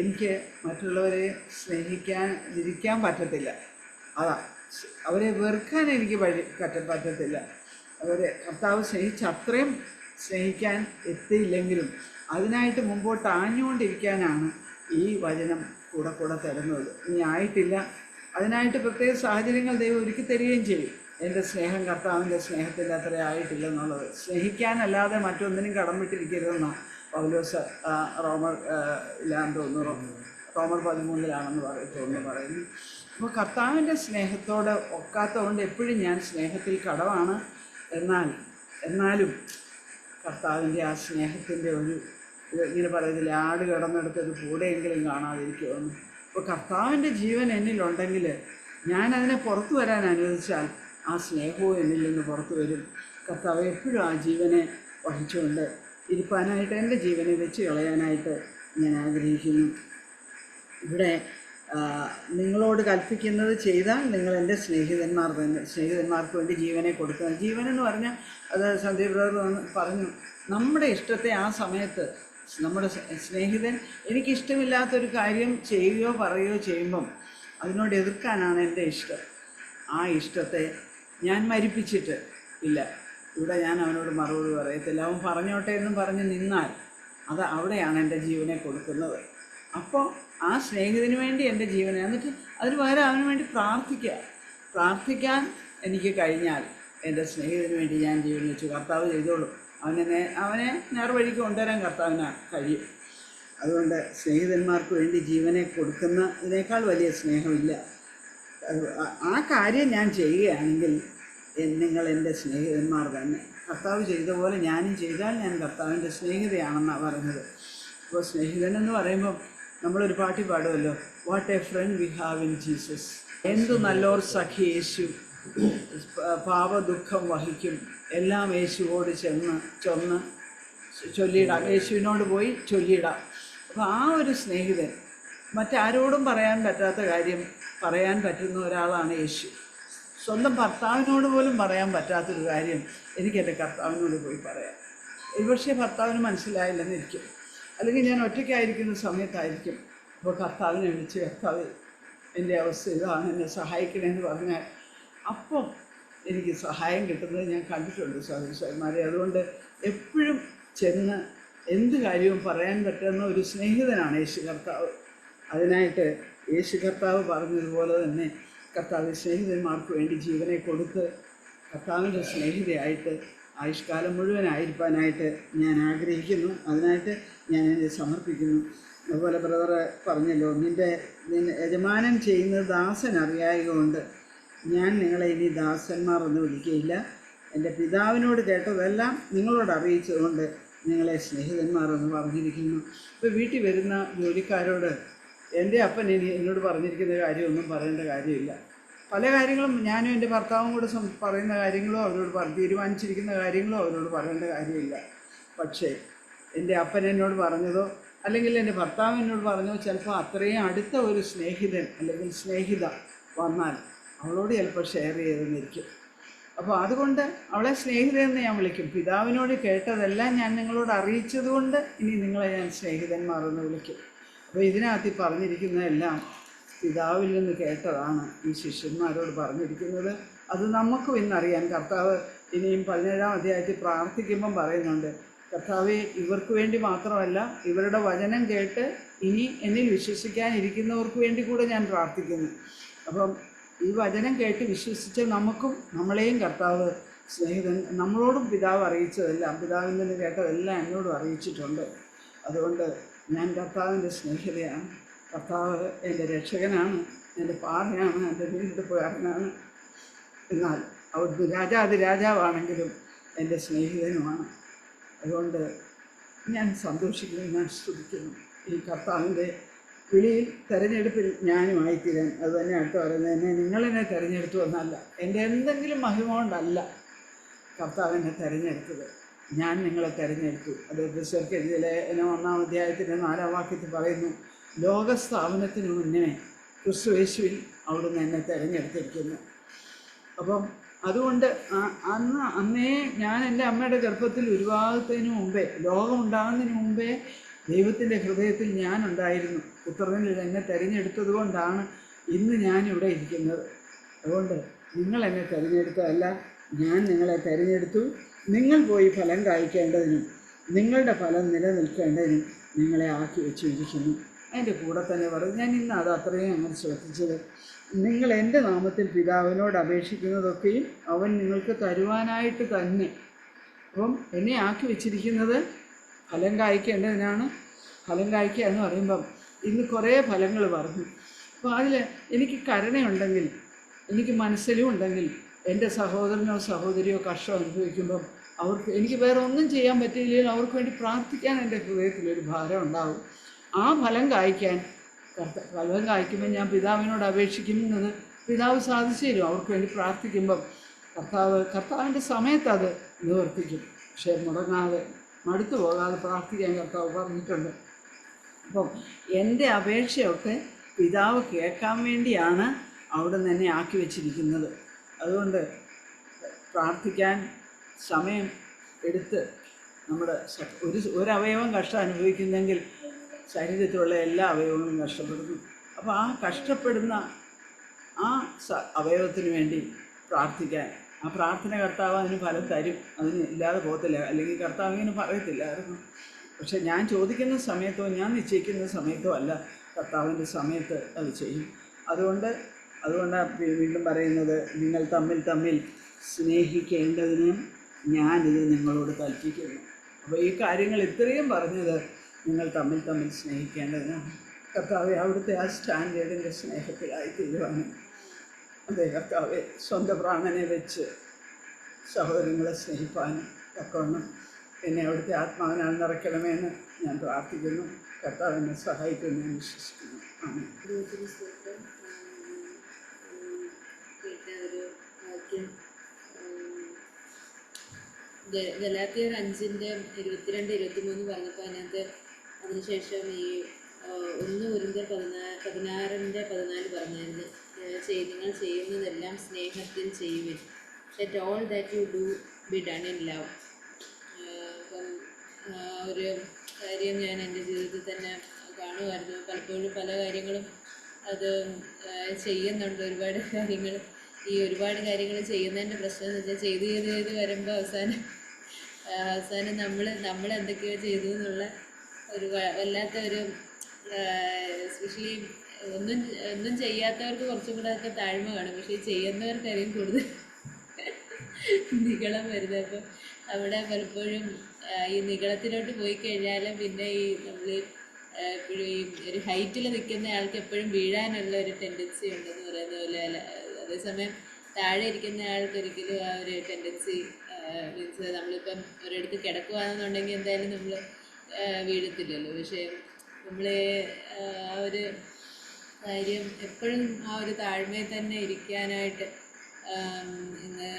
S5: എനിക്ക് മറ്റുള്ളവരെ സ്നേഹിക്കാൻ പറ്റത്തില്ല. അതാ, അവരെ വെറുക്കാൻ എനിക്ക് പറ്റത്തില്ല. കർത്താവ് സ്നേഹിച്ച് അത്രയും സ്നേഹിക്കാൻ എത്തിയില്ലെങ്കിലും അതിനായിട്ട് മുമ്പോട്ട് ആഞ്ഞുകൊണ്ടിരിക്കാനാണ് ഈ വചനം കൂടെ തരുന്നത്. ഇനി ആയിട്ടില്ല, അതിനായിട്ട് പ്രത്യേക സാഹചര്യങ്ങൾ ദൈവം ഒരുക്കി തരികയും ചെയ്യും. എൻ്റെ സ്നേഹം കർത്താവിൻ്റെ സ്നേഹത്തിൻ്റെ അത്ര ആയിട്ടില്ല എന്നുള്ളത്. സ്നേഹിക്കാനല്ലാതെ മറ്റൊന്നിനും കടം വിട്ടിരിക്കരുതെന്നാണ് പൗലോസ് റോമർ 13 പറയുന്നു. അപ്പോൾ കർത്താവിൻ്റെ സ്നേഹത്തോട് ഒക്കാത്തതുകൊണ്ട് എപ്പോഴും ഞാൻ സ്നേഹത്തിൽ കടമാണ്. എന്നാലും കർത്താവിൻ്റെ ആ സ്നേഹത്തിൻ്റെ ഇങ്ങനെ പറയത്തില്ല, ആട് കിടന്നെടുത്തൊരു കൂടെയെങ്കിലും കാണാതിരിക്കുമെന്ന്. അപ്പോൾ കർത്താവിൻ്റെ ജീവൻ എന്നിലുണ്ടെങ്കിൽ ഞാനതിനെ പുറത്തു വരാൻ അനുവദിച്ചാൽ ആ സ്നേഹവും എന്നിൽ നിന്ന് പുറത്തു വരും. കർത്താവ് എപ്പോഴും ആ ജീവനെ വഹിച്ചുകൊണ്ട് ഇരിപ്പാനായിട്ട്, എൻ്റെ ജീവനെ വെച്ച് കളയാനായിട്ട് ഞാൻ ആഗ്രഹിക്കുന്നു. ഇവിടെ നിങ്ങളോട് കൽപ്പിക്കുന്നത് ചെയ്താൽ നിങ്ങൾ എൻ്റെ സ്നേഹിതന്മാർക്ക് വേണ്ടി ജീവനെ കൊടുക്കുക. ജീവനെന്ന് പറഞ്ഞാൽ അത് സന്ദീപ് ബ്രദർ പറഞ്ഞു, നമ്മുടെ ഇഷ്ടത്തെ ആ സമയത്ത് നമ്മുടെ സ്നേഹിതൻ എനിക്കിഷ്ടമില്ലാത്തൊരു കാര്യം ചെയ്യുകയോ പറയുകയോ ചെയ്യുമ്പം അതിനോട് എതിർക്കാനാണ് എൻ്റെ ഇഷ്ടം. ആ ഇഷ്ടത്തെ ഞാൻ മരിപ്പിച്ചിട്ട് ഇല്ല. ഇവിടെ ഞാൻ അവനോട് മറുപടി പറയത്തില്ല. അവൻ പറഞ്ഞോട്ടെ എന്നും പറഞ്ഞ് നിന്നാൽ അവിടെയാണ് എൻ്റെ ജീവനെ കൊടുക്കുന്നത്. അപ്പോൾ ആ സ്നേഹിതന് വേണ്ടി എൻ്റെ ജീവനെ, എന്നിട്ട് അതിന് പകരം അവന് വേണ്ടി പ്രാർത്ഥിക്കാൻ എനിക്ക് കഴിഞ്ഞാൽ എൻ്റെ സ്നേഹിതന് വേണ്ടി ഞാൻ ജീവൻ വെച്ചു. കർത്താവ് ചെയ്തോളും. അവനെ നേർവഴിക്ക് കൊണ്ടുവരാൻ കർത്താവിന് കഴിയും. അതുകൊണ്ട് സ്നേഹിതന്മാർക്ക് വേണ്ടി ജീവനെ കൊടുക്കുന്നതിനേക്കാൾ വലിയ സ്നേഹമില്ല. ആ കാര്യം ഞാൻ ചെയ്യുകയാണെങ്കിൽ നിങ്ങൾ എൻ്റെ സ്നേഹിതന്മാർ തന്നെ. കർത്താവ് ചെയ്ത പോലെ ഞാനും ചെയ്താൽ ഞാൻ കർത്താവിൻ്റെ സ്നേഹിതയാണെന്നാണ് പറഞ്ഞത്. അപ്പോൾ സ്നേഹിതൻ എന്ന് പറയുമ്പം നമ്മളൊരു പാട്ടി പാടുമല്ലോ, what a friend we have in Jesus. എന്തു നല്ലോർ സഖി യേശു, പാപദുഃഖം വഹിക്കും, എല്ലാം യേശുവോട് ചൊന്ന് ചൊല്ലിയിടാം. യേശുവിനോട് പോയി ചൊല്ലിയിടാം. അപ്പോൾ ആ ഒരു സ്നേഹിതൻ, മറ്റാരോടും പറയാൻ പറ്റാത്ത കാര്യം പറയാൻ പറ്റുന്ന ഒരാളാണ് യേശു. സ്വന്തം ഭർത്താവിനോട് പോലും പറയാൻ പറ്റാത്തൊരു കാര്യം എനിക്ക് എൻ്റെ കർത്താവിനോട് പോയി പറയാം. ഒരുപക്ഷെ ഭർത്താവിന് മനസ്സിലായില്ലെന്നിരിക്കും, അല്ലെങ്കിൽ ഞാൻ ഒറ്റയ്ക്കായിരിക്കുന്ന സമയത്തായിരിക്കും. അപ്പോൾ കർത്താവിനെ വിളിച്ച്, കർത്താവ് എൻ്റെ അവസ്ഥ ഇതാണ്, എന്നെ സഹായിക്കണമെന്ന് പറഞ്ഞാൽ അപ്പം എനിക്ക് സഹായം കിട്ടുന്നത് ഞാൻ കണ്ടിട്ടുണ്ട് സഹോദരന്മാരെ. അതുകൊണ്ട് എപ്പോഴും ചെന്ന് എന്ത് കാര്യവും പറയാൻ പറ്റുന്ന ഒരു സ്നേഹിതനാണ് യേശു കർത്താവ്. അതിനായിട്ട് യേശു കർത്താവ് പറഞ്ഞതുപോലെ തന്നെ കർത്താവ് സ്നേഹിതന്മാർക്ക് വേണ്ടി ജീവനെ കൊടുത്ത് കർത്താവിൻ്റെ സ്നേഹിതയായിട്ട് ആയുഷ്കാലം മുഴുവനായിരിക്കാനായിട്ട് ഞാൻ ആഗ്രഹിക്കുന്നു. അതിനായിട്ട് ഞാൻ എന്നെ സമർപ്പിക്കുന്നു. അതുപോലെ ബ്രദർ പറഞ്ഞല്ലോ, നിൻ്റെ യജമാനൻ ചെയ്യുന്നത് ദാസൻ അറിയായതുകൊണ്ട് ഞാൻ നിങ്ങളെ ഇനി ദാസന്മാർ എന്ന് വിളിക്കുകയില്ല. എൻ്റെ പിതാവിനോട് കേട്ടതെല്ലാം നിങ്ങളോട് അറിയിച്ചതുകൊണ്ട് നിങ്ങളെ സ്നേഹിതന്മാർ എന്ന് പറഞ്ഞിരിക്കുന്നു. ഇപ്പോൾ വീട്ടിൽ വരുന്ന ജോലിക്കാരോട് എൻ്റെ അപ്പൻ എന്നോട് പറഞ്ഞിരിക്കുന്ന കാര്യമൊന്നും പറയേണ്ട കാര്യമില്ല. പല കാര്യങ്ങളും ഞാനും എൻ്റെ ഭർത്താവും കൂടെ പറയുന്ന കാര്യങ്ങളോ അവരോട് തീരുമാനിച്ചിരിക്കുന്ന കാര്യങ്ങളോ അവരോട് പറയേണ്ട കാര്യമില്ല. പക്ഷേ എൻ്റെ അപ്പൻ എന്നോട് പറഞ്ഞതോ അല്ലെങ്കിൽ എൻ്റെ ഭർത്താവ് എന്നോട് പറഞ്ഞതോ ചിലപ്പോൾ അത്രയും അടുത്ത ഒരു സ്നേഹിതൻ അല്ലെങ്കിൽ സ്നേഹിത വന്നാൽ അവളോട് ചിലപ്പോൾ ഷെയർ ചെയ്തെന്നിരിക്കും. അപ്പോൾ അതുകൊണ്ട് അവളെ സ്നേഹിതയെന്ന് ഞാൻ വിളിക്കും. പിതാവിനോട് കേട്ടതെല്ലാം ഞാൻ നിങ്ങളോട് അറിയിച്ചതുകൊണ്ട് ഇനി നിങ്ങളെ ഞാൻ സ്നേഹിതന്മാരെന്ന് വിളിക്കും. അപ്പോൾ ഇതിനകത്ത് പറഞ്ഞിരിക്കുന്നതെല്ലാം പിതാവിൽ നിന്ന് കേട്ടതാണ് ഈ ശിഷ്യന്മാരോട് പറഞ്ഞിരിക്കുന്നത്. അത് നമുക്കും ഇന്നറിയാൻ കർത്താവ് ഇനിയും 17-ാം അധ്യായത്തിൽ പ്രാർത്ഥിക്കുമ്പം പറയുന്നുണ്ട്, കർത്താവെ ഇവർക്ക് വേണ്ടി മാത്രമല്ല ഇവരുടെ വചനം കേട്ട് ഇനി എന്നിൽ വിശ്വസിക്കാനിരിക്കുന്നവർക്ക് വേണ്ടി കൂടെ ഞാൻ പ്രാർത്ഥിക്കുന്നു. അപ്പം ഈ വചനം കേട്ട് വിശ്വസിച്ച നമുക്കും നമ്മളെയും കർത്താവ് സ്നേഹിതൻ, നമ്മളോടും പിതാവ് അറിയിച്ചതെല്ലാം, പിതാവിൽ നിന്ന് കേട്ടതെല്ലാം എന്നോടും അറിയിച്ചിട്ടുണ്ട്. അതുകൊണ്ട് ഞാൻ കർത്താവിൻ്റെ സ്നേഹിതയാണ്. കർത്താവ് എൻ്റെ രക്ഷകനാണ്, എൻ്റെ പാറയാണ്, എൻ്റെ വീണ്ടെടുപ്പുകാരനാണ്. എന്നാൽ അവിടുന്ന് രാജാവാണെങ്കിലും എൻ്റെ സ്നേഹിതനുമാണ്. അതുകൊണ്ട് ഞാൻ സന്തോഷിക്കുന്നു, ഞാൻ സ്തുതിക്കുന്നു. ഈ കർത്താവിൻ്റെ വിളിയിൽ തെരഞ്ഞെടുപ്പിൽ ഞാനുമായിത്തീരാൻ. അത് തന്നെ അടുത്ത് പറയുന്നത്, എന്നെ നിങ്ങളെന്നെ തിരഞ്ഞെടുത്തു എന്നല്ല, എൻ്റെ എന്തെങ്കിലും മഹിമ കൊണ്ടല്ല കർത്താവിനെ തിരഞ്ഞെടുത്തത്, ഞാൻ നിങ്ങളെ തിരഞ്ഞെടുത്തു. അത് എഫെസ്യർക്ക് എഴുതിയ ലേഖനം 1-ാം അധ്യായത്തിൻ്റെ 4-ാം വാക്യത്തിൽ പറയുന്നു, ലോകസ്ഥാപനത്തിന് മുന്നേ ക്രിസ്തുയേശുവിൽ അവിടുന്ന് എന്നെ തിരഞ്ഞെടുത്തിരിക്കുന്നു. അപ്പം അതുകൊണ്ട് അന്നേ ഞാൻ എൻ്റെ അമ്മയുടെ ഗർഭത്തിൽ ഉരുവാകുന്നതിന് മുമ്പേ, ലോകമുണ്ടാകുന്നതിന് മുമ്പേ ദൈവത്തിൻ്റെ ഹൃദയത്തിൽ ഞാനുണ്ടായിരുന്നു. പുത്രനിൽ എന്നെ തിരഞ്ഞെടുത്തത് കൊണ്ടാണ് ഇന്ന് ഞാനിവിടെ ഇരിക്കുന്നത്. അതുകൊണ്ട് നിങ്ങൾ എന്നെ തിരഞ്ഞെടുത്തതല്ല, ഞാൻ നിങ്ങളെ തിരഞ്ഞെടുത്തു. നിങ്ങൾ പോയി ഫലം കായ്ക്കേണ്ടതിനും നിങ്ങളുടെ ഫലം നിലനിൽക്കേണ്ടതിനും നിങ്ങളെ ആക്കി വെച്ചിരിക്കുന്നു. അതിൻ്റെ കൂടെ തന്നെ പറഞ്ഞു, ഞാൻ ഇന്ന് അത് അത്രയും അങ്ങനെ ശ്രദ്ധിച്ചത്, നിങ്ങൾ എൻ്റെ നാമത്തിൽ പിതാവിനോട് അപേക്ഷിക്കുന്നതൊക്കെയും അവൻ നിങ്ങൾക്ക് തരുവാനായിട്ട് തന്നെ. അപ്പം എന്നെ ആക്കി വെച്ചിരിക്കുന്നത് ഫലം കായ്ക്കേണ്ടതിനാണ്. ഫലം കായ്ക്കുക എന്ന് പറയുമ്പം ഇന്ന് കുറേ ഫലങ്ങൾ പറഞ്ഞു. അപ്പോൾ അതിൽ എനിക്ക് കരുണയുണ്ടെങ്കിൽ, എനിക്ക് മനസ്സിലും ഉണ്ടെങ്കിൽ, എൻ്റെ സഹോദരനോ സഹോദരിയോ കഷ്ടം അനുഭവിക്കുമ്പം അവർക്ക്, എനിക്ക് വേറെ ഒന്നും ചെയ്യാൻ പറ്റിയില്ലെങ്കിൽ അവർക്ക് വേണ്ടി പ്രാർത്ഥിക്കാൻ എൻ്റെ ഹൃദയത്തിലൊരു ഭാരം ഉണ്ടാകും. ആ ഫലം കായ്ക്കാൻ ഫലം കായ്ക്കുമ്പോൾ ഞാൻ പിതാവിനോട് അപേക്ഷിക്കുന്നത് പിതാവ് സാധിച്ചു തരും. അവർക്ക് വേണ്ടി പ്രാർത്ഥിക്കുമ്പം കർത്താവിൻ്റെ സമയത്ത് അത് നിവർത്തിക്കും. പക്ഷേ മുടങ്ങാതെ, മടുത്തു പോകാതെ പ്രാർത്ഥിക്കാൻ കർത്താവ് പറഞ്ഞിട്ടുണ്ട്. അപ്പം എൻ്റെ അപേക്ഷയൊക്കെ പിതാവ് കേൾക്കാൻ വേണ്ടിയാണ് അവിടെ നിന്ന് എന്നെ ആക്കി വെച്ചിരിക്കുന്നത്. അതുകൊണ്ട് പ്രാർത്ഥിക്കാൻ സമയം എടുത്ത് നമ്മുടെ ഒരവയവം കഷ്ടം അനുഭവിക്കുന്നെങ്കിൽ ശരീരത്തിലുള്ള എല്ലാ അവയവങ്ങളും കഷ്ടപ്പെടുന്നു. അപ്പോൾ ആ കഷ്ടപ്പെടുന്ന ആ അവയവത്തിന് വേണ്ടി പ്രാർത്ഥിക്കാൻ, ആ പ്രാർത്ഥന കർത്താവ് അതിന് ഫലം തരും. അതിന് ഇല്ലാതെ പോകത്തില്ല, അല്ലെങ്കിൽ കർത്താവ് ഇങ്ങനെ പറയത്തില്ലായിരുന്നു. പക്ഷെ ഞാൻ ചോദിക്കുന്ന സമയത്തോ ഞാൻ നിശ്ചയിക്കുന്ന സമയത്തോ അല്ല, കർത്താവിൻ്റെ സമയത്ത് അത് ചെയ്യും. അതുകൊണ്ടാണ് വീണ്ടും പറയുന്നത്, നിങ്ങൾ തമ്മിൽ സ്നേഹിക്കേണ്ടതിന് ഞാനിത് നിങ്ങളോട് കൽപ്പിക്കുന്നു. അപ്പോൾ ഈ കാര്യങ്ങൾ ഇത്രയും പറഞ്ഞത് നിങ്ങൾ തമ്മിൽ സ്നേഹിക്കേണ്ടതിനാണ്. കർത്താവെ അവിടുത്തെ ആ സ്റ്റാൻഡേർഡിൻ്റെ സ്നേഹത്തിലായി തീരുവാനും, അതേ കർത്താവെ സ്വന്തം പ്രാണനെ വെച്ച് സഹോദരങ്ങളെ സ്നേഹിപ്പാനും തക്കവണ്ണം എന്നെ അവിടുത്തെ ആത്മാവിനാൽ നിറയ്ക്കണമെന്ന് ഞാൻ പ്രാർത്ഥിക്കുന്നു. കർത്താവ് എന്നെ സഹായിക്കുമെന്ന് ഞാൻ വിശ്വസിക്കുന്നു. ആമേൻ.
S6: ഗലാത്യർ 5:22-23 പറഞ്ഞപ്പോൾ അതിനകത്ത് അതിനുശേഷം ഈ 1 കൊരിന്ത്യർ 16:14 പറഞ്ഞായിരുന്നു, നിങ്ങൾ ചെയ്യുന്നതെല്ലാം സ്നേഹത്തിൽ ചെയ്യുവിൻ. Let all that you do be done in love. അപ്പം ഒരു കാര്യം ഞാൻ എൻ്റെ ജീവിതത്തിൽ തന്നെ കാണുമായിരുന്നു. പലപ്പോഴും പല കാര്യങ്ങളും അത് ചെയ്യുന്നുണ്ട്. ഒരുപാട് കാര്യങ്ങൾ ചെയ്യുന്നതിൻ്റെ പ്രശ്നം എന്ന് വെച്ചാൽ ചെയ്ത് വരുമ്പോൾ അവസാനം നമ്മൾ എന്തൊക്കെയോ ചെയ്തു എന്നുള്ള ഒരു വല്ലാത്ത ഒരു, എസ്പെഷ്യലി ഒന്നും ചെയ്യാത്തവർക്ക് കുറച്ചും കൂടെ ഒക്കെ താഴ്മ കാണും. പക്ഷേ ചെയ്യുന്നവർക്കായിരിക്കും കൂടുതൽ നിഗളം വരുന്നത്. അപ്പം അവിടെ പലപ്പോഴും ഈ നിഗളത്തിലോട്ട് പോയി കഴിഞ്ഞാൽ പിന്നെ നമ്മൾ എപ്പോഴും ഈ ഒരു ഹൈറ്റിൽ നിൽക്കുന്ന ആൾക്ക് എപ്പോഴും വീഴാനുള്ള ഒരു ടെൻഡൻസി ഉണ്ടെന്ന് പറയുന്ന പോലെ. അതേസമയം താഴെ ഇരിക്കുന്ന ആൾക്ക് ഒരിക്കലും ആ ഒരു ടെൻഡൻസി, മീൻസ് നമ്മളിപ്പം ഒരിടത്ത് കിടക്കുകയാണെന്നുണ്ടെങ്കിൽ എന്തായാലും നമ്മൾ വീഴത്തില്ലല്ലോ. പക്ഷേ നമ്മൾ ആ ഒരു കാര്യം എപ്പോഴും ആ ഒരു താഴ്മയിൽ തന്നെ ഇരിക്കാനായിട്ട് ഇന്ന്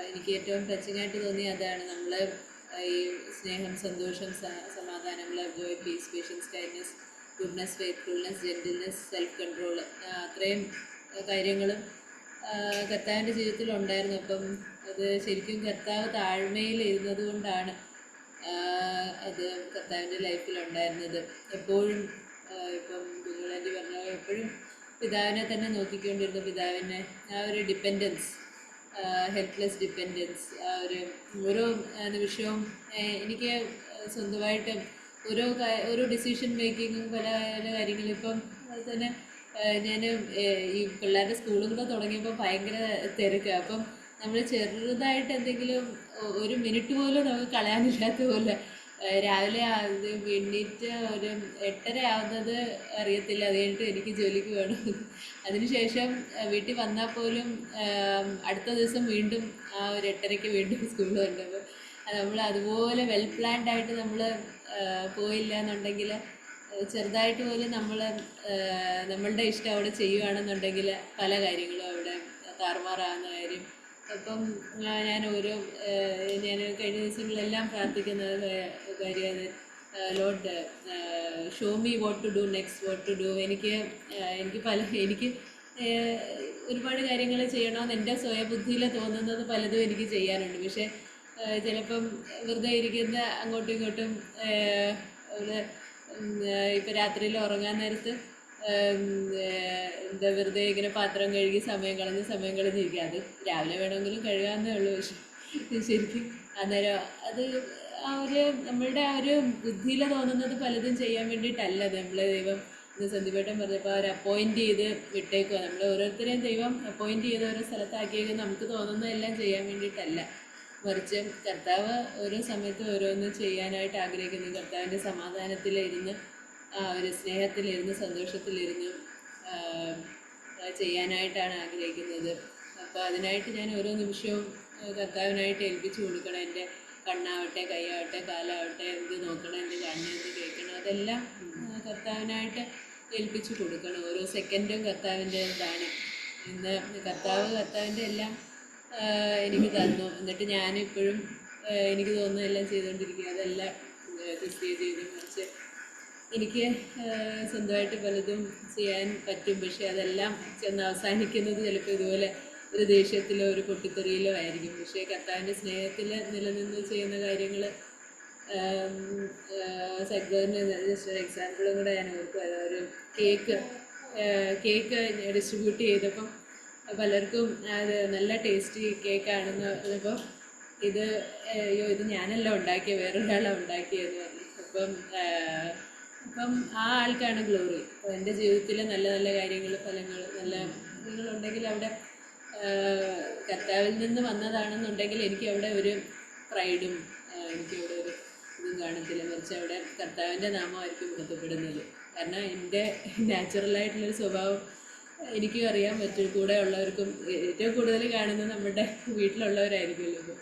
S6: എനിക്ക് ഏറ്റവും ടച്ചിങ്ങായിട്ട് തോന്നി അതാണ്. നമ്മൾ ഈ സ്നേഹം, സന്തോഷം, സമാധാനം, love, joy, peace, patience, kindness, goodness, faithfulness, gentleness, self control, അത്രയും കാര്യങ്ങളും കർത്താവിൻ്റെ ജീവിതത്തിൽ ഉണ്ടായിരുന്നു. അപ്പം അത് ശരിക്കും കർത്താവ് താഴ്മയിൽ ഇരുന്നത് കൊണ്ടാണ് അത് കർത്താവിൻ്റെ ലൈഫിലുണ്ടായിരുന്നത്. എപ്പോഴും ഇപ്പം ബിജുളാൻറ്റി പറഞ്ഞ എപ്പോഴും പിതാവിനെ തന്നെ നോക്കിക്കൊണ്ടിരുന്ന പിതാവിനെ ആ ഒരു ഡിപ്പെൻഡൻസ്, ഹെൽപ്ലെസ് ഡിപ്പെൻഡൻസ്, ആ ഒരു ഓരോ നിമിഷവും എനിക്ക് സ്വന്തമായിട്ട് ഓരോ ഡിസിഷൻ മേക്കിങ്ങും പല പല കാര്യങ്ങളും ഇപ്പം അത് തന്നെ ഞാൻ ഈ പിള്ളേരുടെ സ്കൂളും കൂടെ തുടങ്ങിയപ്പോൾ ഭയങ്കര തിരക്കാണ്. അപ്പം നമ്മൾ ചെറുതായിട്ട് എന്തെങ്കിലും ഒരു മിനിറ്റ് പോലും നമുക്ക് കളയാനില്ലാത്ത പോലെ രാവിലെ അത് എണ്ണീറ്റ് ഒരു 8:30 ആവുന്നത് അറിയത്തില്ല. അത് കഴിഞ്ഞിട്ട് എനിക്ക് ജോലിക്ക് വേണം. അതിനുശേഷം വീട്ടിൽ വന്നാൽ പോലും അടുത്ത ദിവസം വീണ്ടും ആ ഒരു 8:30-ക്ക് വീണ്ടും സ്കൂളുണ്ട്. അപ്പോൾ നമ്മൾ അതുപോലെ വെൽ പ്ലാൻഡ് ആയിട്ട് നമ്മൾ പോയില്ല എന്നുണ്ടെങ്കിൽ ചെറുതായിട്ട് പോലും നമ്മൾ നമ്മളുടെ ഇഷ്ടം അവിടെ ചെയ്യുകയാണെന്നുണ്ടെങ്കിൽ പല കാര്യങ്ങളും അവിടെ താറുമാറാകുന്ന കാര്യം. അപ്പം ഞാൻ കഴിഞ്ഞ ദിവസങ്ങളെല്ലാം പ്രാർത്ഥിക്കുന്ന കാര്യമാണ്, Lord show me what to do next, what to do. എനിക്ക് ഒരുപാട് കാര്യങ്ങൾ ചെയ്യണമെന്ന് എൻ്റെ സ്വയബുദ്ധിയിൽ തോന്നുന്നത് പലതും എനിക്ക് ചെയ്യാനുണ്ട്. പക്ഷേ ചിലപ്പം വെറുതെ ഇരിക്കുന്ന അങ്ങോട്ടും ഇങ്ങോട്ടും ഇപ്പം രാത്രിയിൽ ഉറങ്ങാൻ നേരത്ത് എന്താ വെറുതെ ഇങ്ങനെ പാത്രം കഴുകി സമയം കളഞ്ഞിരിക്കുക. അത് രാവിലെ വേണമെങ്കിലും കഴുകാമെന്നേ ഉള്ളൂ. പക്ഷേ ശരിക്കും അന്നേരം അത് നമ്മളുടെ ആ ഒരു ബുദ്ധിയിൽ തോന്നുന്നത് പലതും ചെയ്യാൻ വേണ്ടിയിട്ടല്ല. ദൈവം സന്ദീപേട്ടൻ പറഞ്ഞപ്പോൾ അവർ അപ്പോയിൻറ്റ് ചെയ്ത് വിട്ടേക്കുക. നമ്മൾ ഓരോരുത്തരെയും ദൈവം അപ്പോയിൻറ്റ് ചെയ്ത് ഓരോ സ്ഥലത്താക്കിയേക്കും നമുക്ക് തോന്നുന്നതെല്ലാം ചെയ്യാൻ വേണ്ടിയിട്ടല്ല. മറിച്ച് കർത്താവ് ഓരോ സമയത്തും ഓരോന്ന് ചെയ്യാനായിട്ട് ആഗ്രഹിക്കുന്നു. കർത്താവിൻ്റെ സമാധാനത്തിലിരുന്ന്, ഒരു സ്നേഹത്തിലിരുന്ന്, സന്തോഷത്തിലിരുന്ന് ചെയ്യാനായിട്ടാണ് ആഗ്രഹിക്കുന്നത്. അപ്പോൾ അതിനായിട്ട് ഞാൻ ഓരോ നിമിഷവും കർത്താവിനായിട്ട് ഏൽപ്പിച്ചു കൊടുക്കണം. എൻ്റെ കണ്ണാവട്ടെ, കൈയാവട്ടെ, കാലാവട്ടെ, എന്ത് നോക്കണം, എന്ത് കാണണം, എന്ത് കേൾക്കണം, അതെല്ലാം കർത്താവിനായിട്ട് ഏൽപ്പിച്ചു കൊടുക്കണം. ഓരോ സെക്കൻഡും കർത്താവിൻ്റെ ഇതാണ്. ഇന്ന് കർത്താവിൻ്റെ എല്ലാം എനിക്ക് തന്നു. എന്നിട്ട് ഞാനിപ്പോഴും എനിക്ക് തോന്നുന്ന എല്ലാം ചെയ്തുകൊണ്ടിരിക്കുക. അതെല്ലാം ക്രിസ്തീയ ജീവിതം. മറിച്ച് എനിക്ക് സ്വന്തമായിട്ട് പലതും ചെയ്യാൻ പറ്റും. പക്ഷേ അതെല്ലാം ചെന്ന് അവസാനിക്കുന്നത് ചിലപ്പോൾ ഇതുപോലെ ഒരു ദേഷ്യത്തിലോ ഒരു പൊട്ടിത്തെറിയിലോ ആയിരിക്കും. പക്ഷേ കർത്താവിൻ്റെ സ്നേഹത്തിൽ നിലനിന്ന് ചെയ്യുന്ന കാര്യങ്ങൾ സഗ്ഗറിന് ജസ്റ്റ് ഒരു എക്സാമ്പിളും കൂടെ ഞാൻ ഓർക്കുക. ഒരു കേക്ക് ഡിസ്ട്രിബ്യൂട്ട് ചെയ്തപ്പം പലർക്കും അത് നല്ല ടേസ്റ്റി കേക്കാണെന്ന് പറഞ്ഞപ്പോൾ ഇത് ഞാനല്ല ഉണ്ടാക്കിയത്, വേറൊരാളാണ് ഉണ്ടാക്കിയതെന്ന് പറഞ്ഞു. അപ്പം ആ ആൾക്കാണ് ഗ്ലോറി. അപ്പോൾ എൻ്റെ ജീവിതത്തിൽ നല്ല നല്ല കാര്യങ്ങൾ, ഫലങ്ങൾ, നല്ല കാര്യങ്ങളുണ്ടെങ്കിൽ അവിടെ കർത്താവിൽ നിന്ന് വന്നതാണെന്നുണ്ടെങ്കിൽ എനിക്ക് അവിടെ ഒരു പ്രൈഡും എനിക്കവിടെ ഒരു ഇതും കാണത്തില്ല. മറിച്ച് അവിടെ കർത്താവിൻ്റെ നാമമായിരിക്കും ബന്ധപ്പെടുന്നത്. കാരണം എൻ്റെ നാച്ചുറലായിട്ടുള്ളൊരു സ്വഭാവം എനിക്കും അറിയാൻ പറ്റും. കൂടെ ഉള്ളവർക്കും ഏറ്റവും കൂടുതൽ കാണുന്നത് നമ്മുടെ വീട്ടിലുള്ളവരായിരിക്കുമല്ലോ.